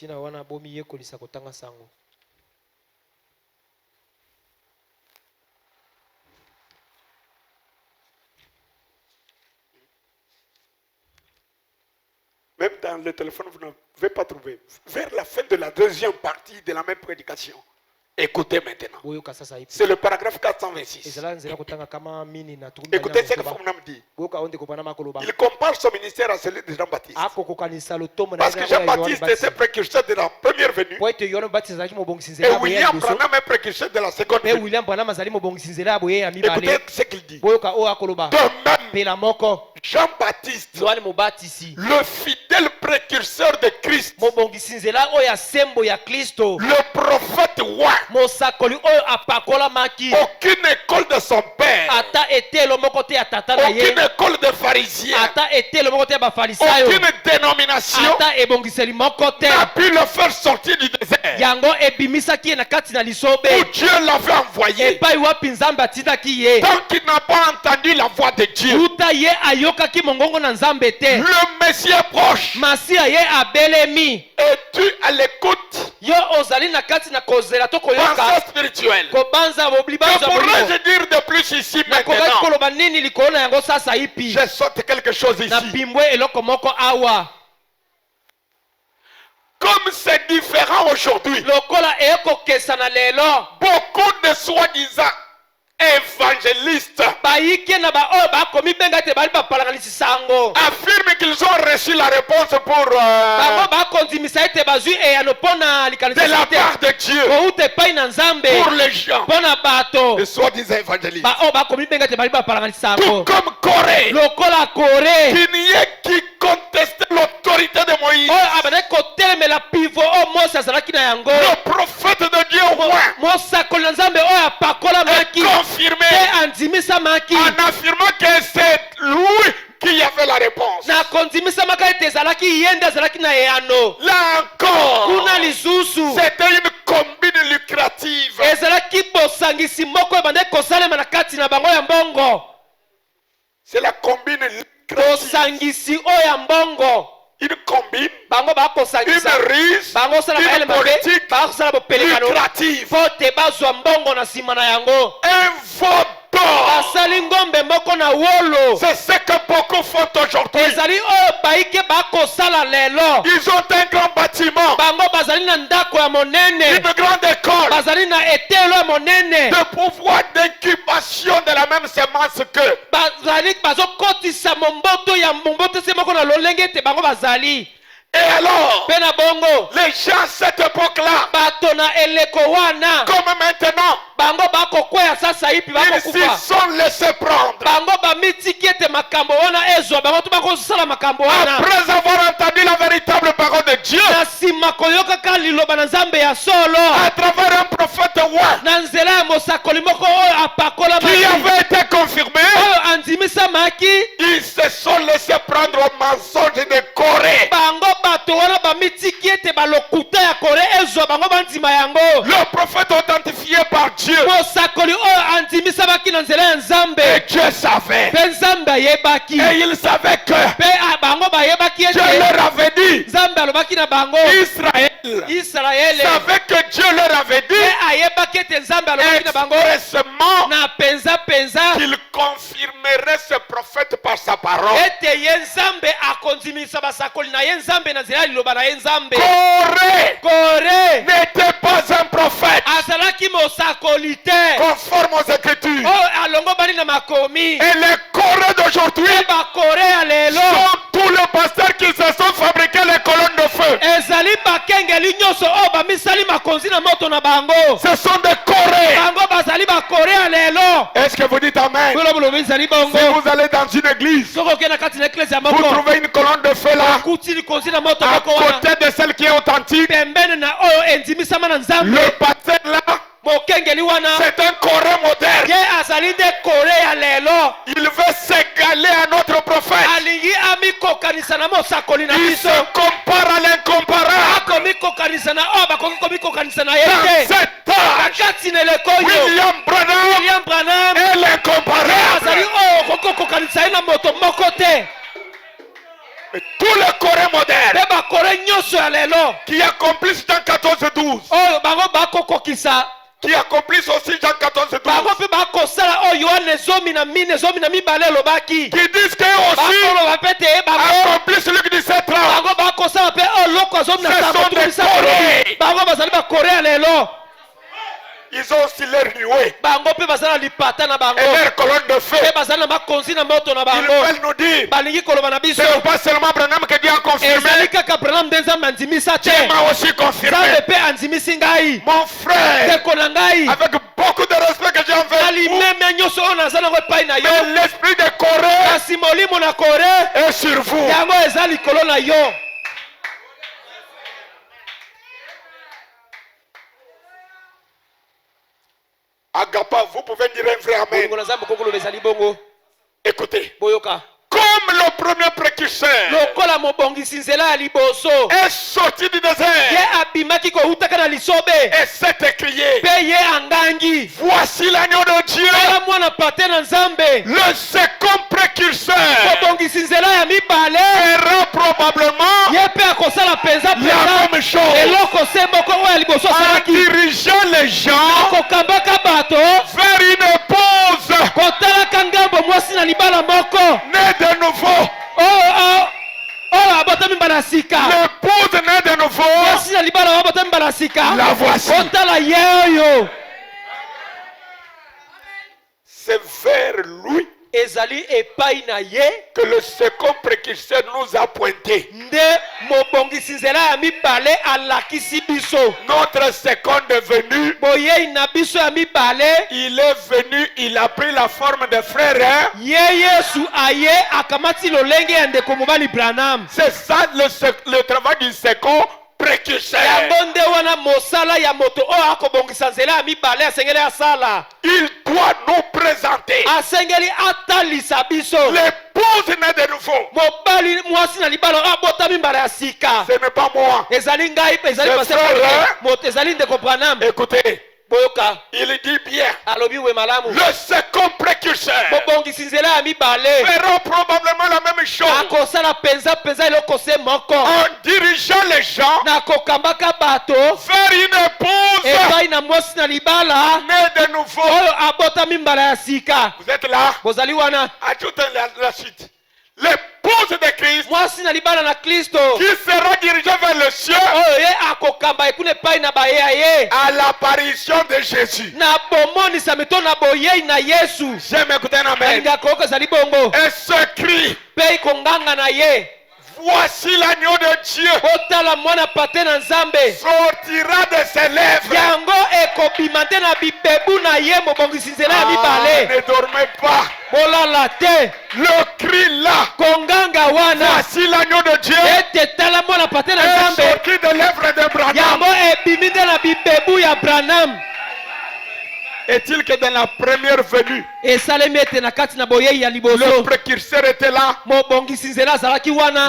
Même dans le téléphone, vous ne pouvez pas trouver. Vers la fin de la deuxième partie de la même prédication. Écoutez maintenant. C'est le paragraphe 426. Écoutez ce que Foumouna me dit. Il compare son ministère à celui de Jean-Baptiste. Parce que Jean-Baptiste était précurseur de la première venue. Et William Branham est précurseur de la seconde venue. Écoutez ce qu'il dit. De même, Jean-Baptiste, le fidèle précurseur de Christ, le prophète roi, aucune école de son père, aucune école de pharisiens, aucune dénomination n'a pu le faire sortir du désert où Dieu l'avait envoyé. Tant qu'il n'a pas entendu la voix de Dieu, le Messie est proche. Es-tu à l'écoute? Pensée spirituelle. Que pourrais-je dire de plus ici maintenant? Je saute quelque chose ici. Comme c'est différent aujourd'hui, beaucoup de soi-disant évangélistes affirment qu'ils ont reçu la réponse pour de la part de Dieu pour les gens. Les soi-disant évangélistes. Tout comme Corée, qu'il n'y ait qui conteste l'autorité de Moïse. Le prophète de Dieu roi confirmé en affirmant que c'est lui qui avait la réponse. Là encore, c'était une combine lucrative. C'est la combine lucrative. Une combine, une ruse, une politique lucrative. Un vaudor. C'est ce que beaucoup font aujourd'hui. Ils ont un grand bâtiment, une grande école, de pouvoir d'incubation de la même semence que. Et alors, les gens à cette époque-là, comme maintenant, ils s'y sont laissés prendre. Après avoir entendu la véritable parole de Dieu, à travers un prophète roi qui avait été confirmé, ils se sont laissés prendre au mensonge de Corée. Le prophète authentifié par Dieu. Et Dieu savait. Et il savait que Dieu leur avait dit. Israël savait que Dieu leur avait dit expressement qu'il confirmerait ce prophète par sa parole. Corée n'était pas un prophète conforme aux Écritures. Et les Corées d'aujourd'hui sont tous les pasteurs qui se sont fabriqués les colonnes de feu. Ce sont des Corées. Est-ce que vous dites amen? Si vous allez dans une église, vous trouvez une colonne de feu là, à côté de celle qui est authentique, le pasteur là C'est un Corée moderne. Il veut s'égaler à notre prophète. Il se compare à l'incomparable. Dans cet âge, William Branham est l'incomparable. Et tout le Corée moderne qui accomplissent Jean 14-12, qui accomplissent aussi Jean 14-12, qui disent qu'eux aussi accomplissent Luc 17-30. Ce sont des Corées. Ils ont aussi leur nuée et leur colonne de feu. Ils veulent nous dire, ce n'est pas seulement Branham que Dieu a confirmé, Dieu m'a aussi confirmé. Mon frère, avec beaucoup de respect que j'ai envers vous, mais l'esprit de Corée est sur vous. Agapa, vous pouvez dire un vrai amen. Écoutez, comme le premier précurseur est sorti du désert et s'est écrié, voici l'agneau de Dieu, le second précurseur fera probablement la même chose en dirigeant les gens vers une épouse née de nouveau. L'épouse née de nouveau, la voici. C'est vers lui que le second précurseur nous a pointé. Notre second est venu. Il est venu, il a pris la forme de frère. C'est ça le travail du second précurseur. Il doit nous présenter l'épouse née de nouveau. Ce n'est pas moi. Écoutez, il dit bien, le second précurseur fera probablement la même chose en dirigeant les gens vers une épouse née de nouveau. Vous êtes là? Ajoutez la suite. L'épouse de Christ qui sera dirigée vers le ciel à l'apparition de Jésus. J'aime écouter un amen. Et ce cri, voici l'agneau de Dieu, sortira de ses lèvres. Ne dormez pas. Le cri là, voici l'agneau de Dieu, est sorti de lèvres de Branham. Est-il que dans la première venue, le précurseur était là,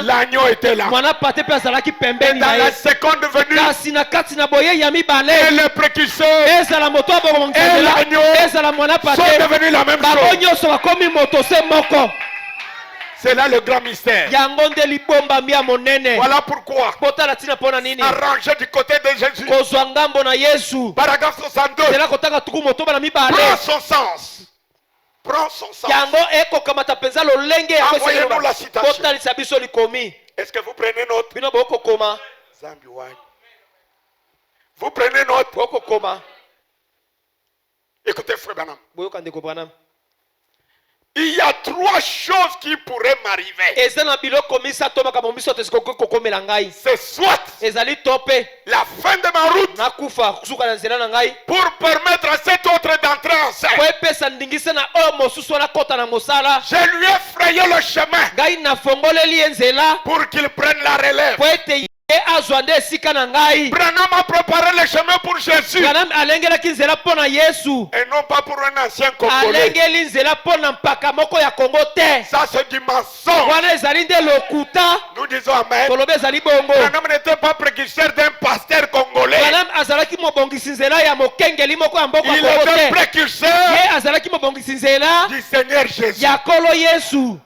l'agneau était là, et dans la seconde venue, et le précurseur et l'agneau sont devenus la même chose. C'est là le grand mystère. Voilà pourquoi, arrangé du côté de Jésus, paragraphe 62, prend son sens. Envoyez-nous la citation. Est-ce que vous prenez note? Vous prenez note? Écoutez, frère Branham. Il y a trois choses qui pourraient m'arriver. C'est soit la fin de ma route pour permettre à cet autre d'entrer en scène. Je lui ai frayé le chemin pour qu'il prenne la relève. Branham a préparé le chemin pour Jésus. Et non pas pour un ancien Congolais. Ça c'est du mensonge. Nous disons amen. Branham n'était pas précurseur d'un pasteur congolais. Il était précurseur du Seigneur Jésus.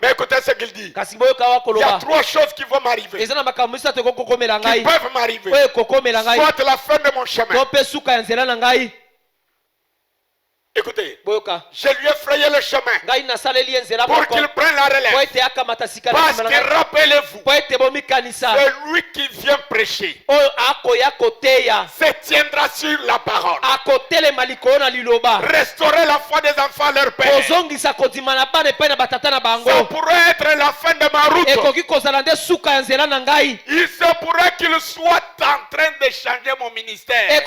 Mais écoutez ce qu'il dit. Il y a trois choses qui vont m'arriver. Qui peuvent m'arriver. Soit la fin de mon chemin. Écoutez, je lui ai frayé le chemin pour qu'il prenne la relève. Parce que rappelez-vous, celui qui vient prêcher se tiendra sur la parole. Restaurer la foi des enfants à leur père. Ça pourrait être la fin de ma route. Il se pourrait qu'il soit en train de changer mon ministère.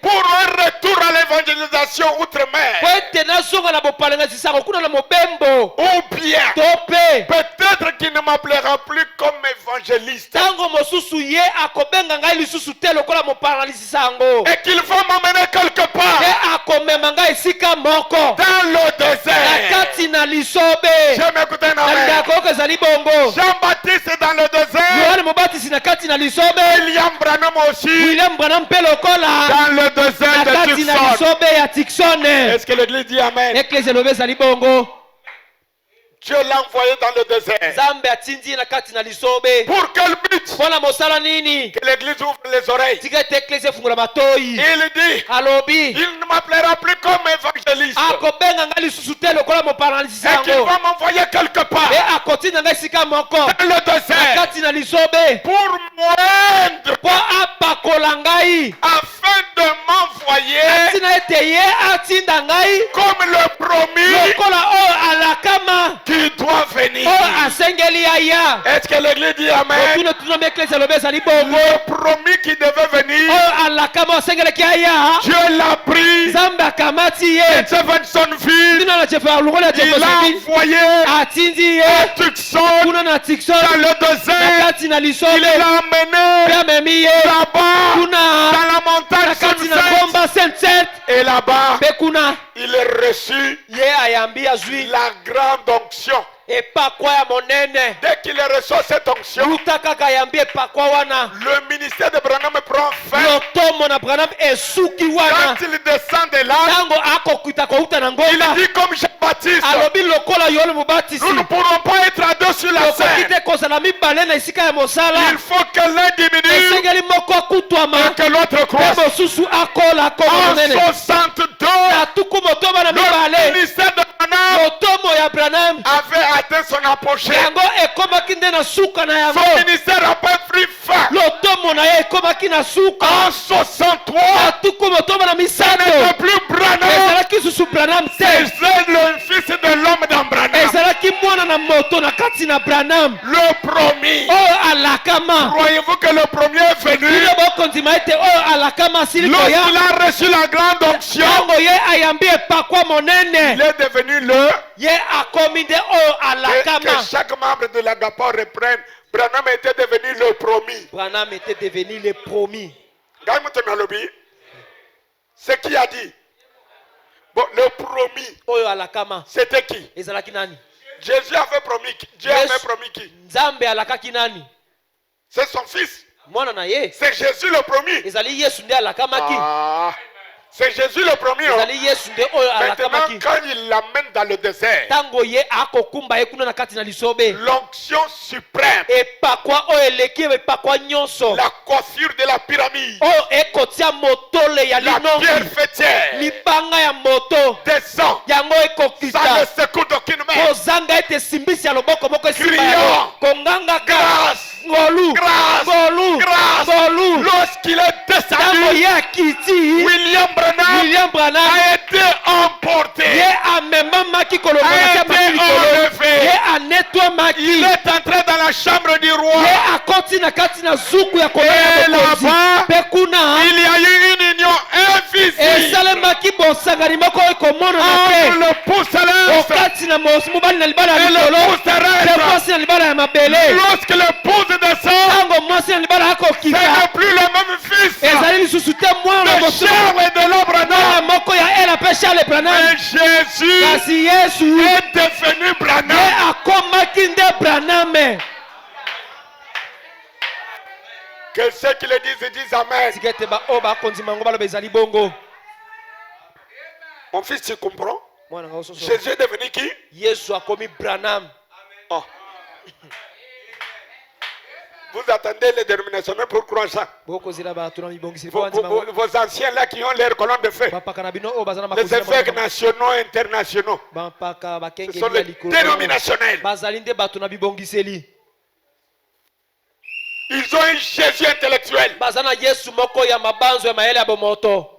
Pour un retour à l'évangélisation outre-mer. Ou bien peut-être qu'il ne m'appellera plus comme évangéliste. Et qu'il va m'emmener quelque part dans le désert. Je m'écoute un amen. Jean-Baptiste est dans le désert. William Branham aussi. Dans le désert de Tucson. Est-ce que l'église dit amen? Dieu l'a envoyé dans le désert. Pour quel but? Que l'église ouvre les oreilles. Il dit, il ne m'appellera plus comme évangéliste. Et qu'il va m'envoyer quelque part dans le désert pour moindre, afin de m'envoyer comme le promis qui doit venir. Est-ce que l'église dit amen? Le promis qui devait venir, Dieu l'a pris. Jeffersonville, il l'a envoyé à Tucson, dans le désert. Il l'a emmené là-bas, dans la montagne Sainte. Et là-bas, il est reçu la grande onction. Dès qu'il reçoit cette onction, le ministère de Branham prend fin. Quand il descend de là, il dit comme Jean-Baptiste, nous ne pourrons pas être à deux sur la scène. Il faut que l'un diminue et que l'autre croisse. En 62, le ministère de Branham avait atteint son apogée. Son ministère n'a pas pris fin. En 63, ça n'était plus Branham. C'est le fils de l'homme dans Branham. Le promis. Croyez-vous que le premier est venu? Lorsqu'il a reçu la grande onction, il est devenu le. Que chaque membre de l'Agapor reprenne. Branham était devenu le promis. C'est qui a dit? Bon, le promis. C'était qui? Jésus avait promis. Dieu avait promis qui? C'est son fils. C'est Jésus le promis. C'est Jésus le premier. Maintenant, quand il l'amène dans le désert, l'onction suprême, la coiffure de la pyramide, la pierre fêtière descend. Ça ne secoue d'aucune main. Criant, grâce. Lorsqu'il est descendu, William Branham a été emporté, a été enlevé. Il est entré dans la chambre du roi. Et là-bas, il y a eu une union invisible
bosangani moko ekomonana te
entre le pouce céleste
okati na mobali na libala ya
et le
likolo
pouce
mpe
terrestre.
mwasi na libala ya mabele.
Lorsque l'épouse descend,
ntango mwasi na libala
ce
akokita
n'est plus le même fils.
ezali lisusu te mwana na
Le
mosusu
Charles et de
mwana
l'Abraham.
moko ya ela mpe Charles Branham.
Et Jésus
kasi Yesu
est devenu
ye
Branham.
akomaki nde Branham.
Que ceux qui le disent Amen.
tika ete baoyo bakondima yango baloba ezali bongo.
Mon fils, tu comprends?
mwana nga osusu
Jésus est devenu qui?
Yesu akomi Branham.
Oh. Vous attendez les dénominationnaires pour croire ça.
bokozela bato na mibongiseli mpo bandima yango.
Vos anciens là qui ont l'air colonne de feu.
bampaka na bino oyo baza na
Les évêques nationaux et internationaux.
bampaka
Ce
bakengeli
sont
ya
les
likolo
dénominationnels.
bazali nde bato na bibongiseli.
Ils ont un Jésus intellectuel.
baza na Yesu moko ya mabanzo ya mayele ya bomoto.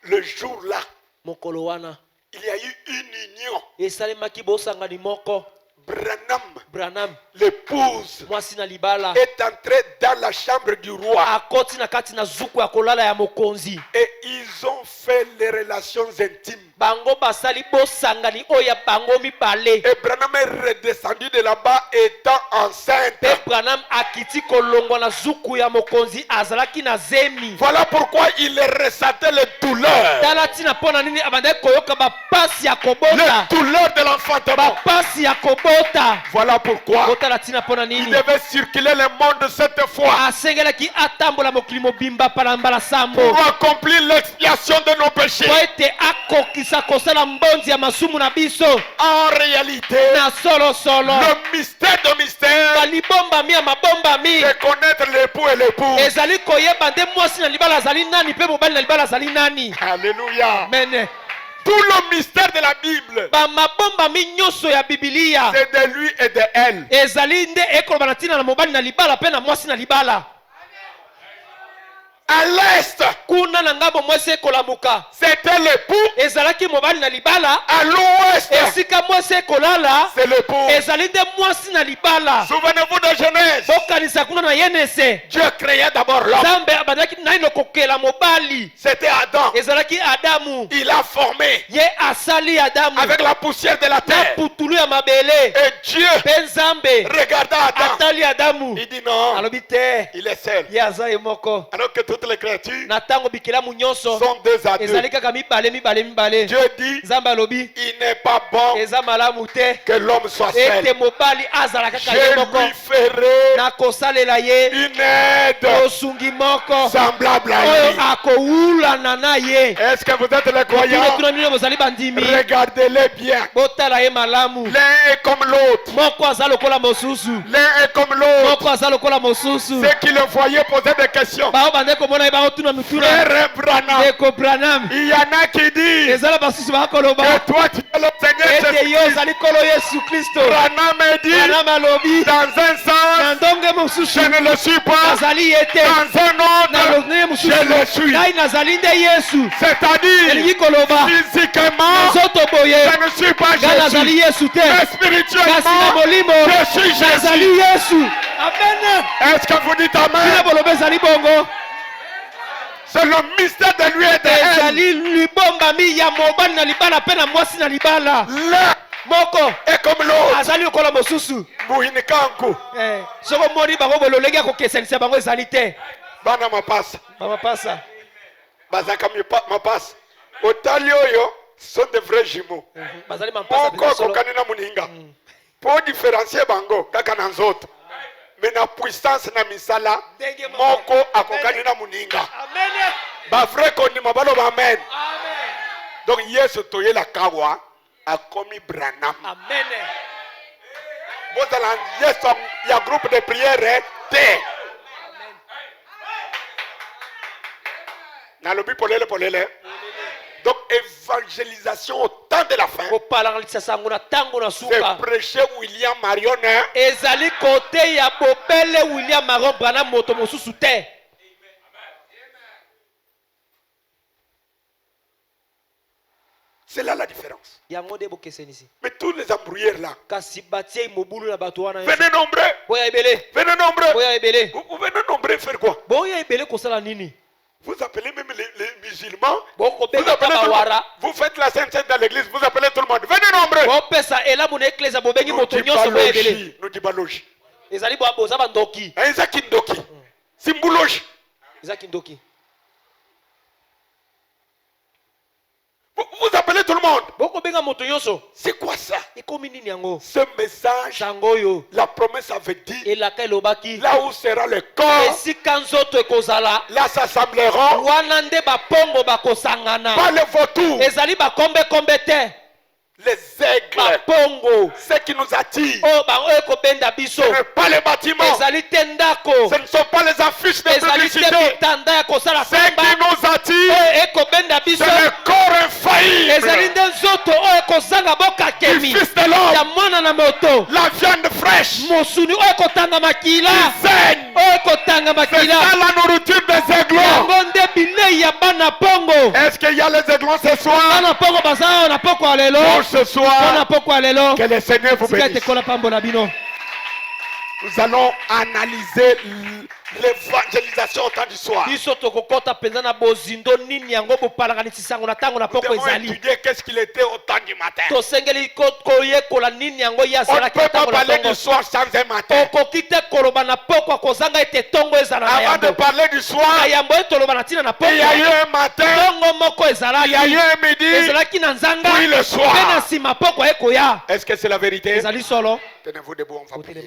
Le jour là,
mokolo wana
il y a eu une union.
esalemaki bosangani moko.
Branham, l'épouse,
mwasi na libala
est entrée dans la chambre du roi.
akoti na kati na zuku ya kolala ya mokonzi.
Et ils ont fait les relations intimes.
bango basali bosangani oyo ya bango mibale.
Et Branham est redescendu de là-bas étant enceinte.
mpe Branham akiti kolongwa na zuku ya mokonzi azalaki na zemi.
Voilà pourquoi il ressentait les douleurs.
tala ntina mpo na nini abandaki koyoka bapasi ya
Les
kobota.
douleurs de l'enfantement.
bapasi ya kobota.
Voilà pourquoi
kotala ntina mpo na
il
nini
devait circuler le monde cette fois
asengelaki atambola mokili mobimba pala mbala sambo
pour accomplir l'expiation de nos péchés.
po ete akokisa kosala mbonzi ya masumu na biso.
En réalité,
na solosolo
le mystère de mystère,
balibombami ya mabombami
c'est connaître l'époux et l'épouse.
ezali koyeba nde mwasi na libala azali nani mpe mobali na libala azali nani.
Alléluia.
amen.
Tout le mystère de la Bible,
bamabombami nyonso ya bibilia
c'est de lui et de elle.
ezali nde ekoloba na ntina na mobali na libala mpe na mwasi na libala.
À l'est,
kuna na ngambo mwasi ekolamuka
c'était l'époux.
ezalaki mobali na libala.
À l'ouest,
esika mwasi ekolala
c'est l'époux.
ezali nde mwasi na libala.
Souvenez-vous de Genèse.
bokanisa kuna na yenese
Dieu créait d'abord l'homme.
nzambe abandaki naino kokela mobali
C'était Adam.
ezalaki Adamu.
Il a formé
ye asali Adamu
avec la poussière de la
na
terre.
putulu ya mabele.
Et Dieu
mpe nzambe
regarda Adam.
atali Adamu
Il dit non,
alobi te
il est seul.
ye aza ye moko.
Alors que toutes les créatures
na ntango bikelamu nyonso
sont deux à deux.
ezali kaka mibale.
Dieu dit,
nzambe alobi
il n'est pas bon
eza malamu te
que l'homme soit
ete
seul.
mobali azala kaka ye
Je
moko.
lui ferai
nakosalela ye
une aide
osungi moko
semblable à
oyo
lui.
akowulana na ye.
Est-ce que vous êtes les croyants?
kuna bino bozali bandimi
Regardez-les bien.
botala ye malamu.
L'un est comme l'autre.
moko aza lokola mosusu.
L'un est comme l'autre.
moko aza lokola mosusu.
Ceux qui le voyaient poser des questions.
bao bande komona ye baotuna mituna.
Frère Branham,
eko Branham
il y en a qui disent
ezala basusu bakoloba
que toi tu es le Seigneur
ete yo
Jésus.
ozali kolo Yesu Kristo.
Branham a dit
Branham alobi
dans un
na
sens,
ndonge mosusu
je ne le suis pas.
nazali ye te.
Dans un
na
autre,
ndenge mosusu
je le suis.
ngai nazali nde Yesu.
C'est-à-dire,
elingi koloba
physiquement,
nzoto boye
je ne suis pas
ngai nazali
Jésus.
Yesu te.
Mais
kasi na
spirituellement,
molimo
je suis
nazali
Jésus.
Yesu. amen.
Est-ce que vous dites
bino
Amen?
boloba ezali bongo.
C'est le mystère de lui et de elle.
ezali libombami ya mobali na libala mpe na mwasi na libala.
L'un
moko
est comme l'autre.
azali lokola mosusu.
Muhinikanku.
soko moni bango bololenge ya kokesanisa bango ezali te.
Bana mapasa.
bamapasa
Bazaka mapasa. Otali oyo sont des vrais jumeaux.
bazali mampasa
Moko kokani na muninga. Pour différencier bango kaka na nzoto. Mais na puissance na misala
Ndenge
moko akokani na muninga.
amen.
Ba vrai kondima baloba amen.
amen.
Donc Yesu toyela kawa akomi Branham.
amen.
Bozala Yesu ya groupe de prière te. Nalobi polele. Donc évangélisation au temps de la fin.
kopalangalisa sango na ntango na
C'est
suka.
prêcher William Marion.
ezali kote ya bobele William Marion Branham moto mosusu te.
C'est là la différence.
yango nde bokesenisi.
Mais tous les embrouilleurs là,
kasi batie mobulu na bato wana
venez nombreux.
boya ebele
Venez nombreux.
boya ebele
Vous venez nombreux faire quoi?
boya ebele kosala nini.
Vous appelez même les musulmans. Vous faites la Sainte dans l'église. Vous appelez tout le monde. Venez nombreux. Nous dit balogi. Simbulogi. Vous appelez tout le monde. C'est quoi ça? Ce message, la promesse avait dit, là où sera le corps, là s'assembleront pas les vautours, les aigles, ce qui nous attire. Ce n'est pas les bâtiments, ce ne sont pas les affiches de publicité. Ce qui nous attire, c'est le corps infaillible du Fils de l'homme, la viande fraîche qui saigne. C'est ça la nourriture des aiglons. Est-ce qu'il y a les aiglons ce soir? Pour ce soir, que le Seigneur vous bénisse. Nous allons analyser l'évangélisation au temps du soir. Nous devons étudier qu'est-ce qu'il était au temps du matin. On ne peut pas parler du soir sans un matin. Avant de parler du soir, il y a eu un matin, il y a eu un midi, puis le soir. Est-ce que c'est la vérité? Tenez-vous debout, on va prier.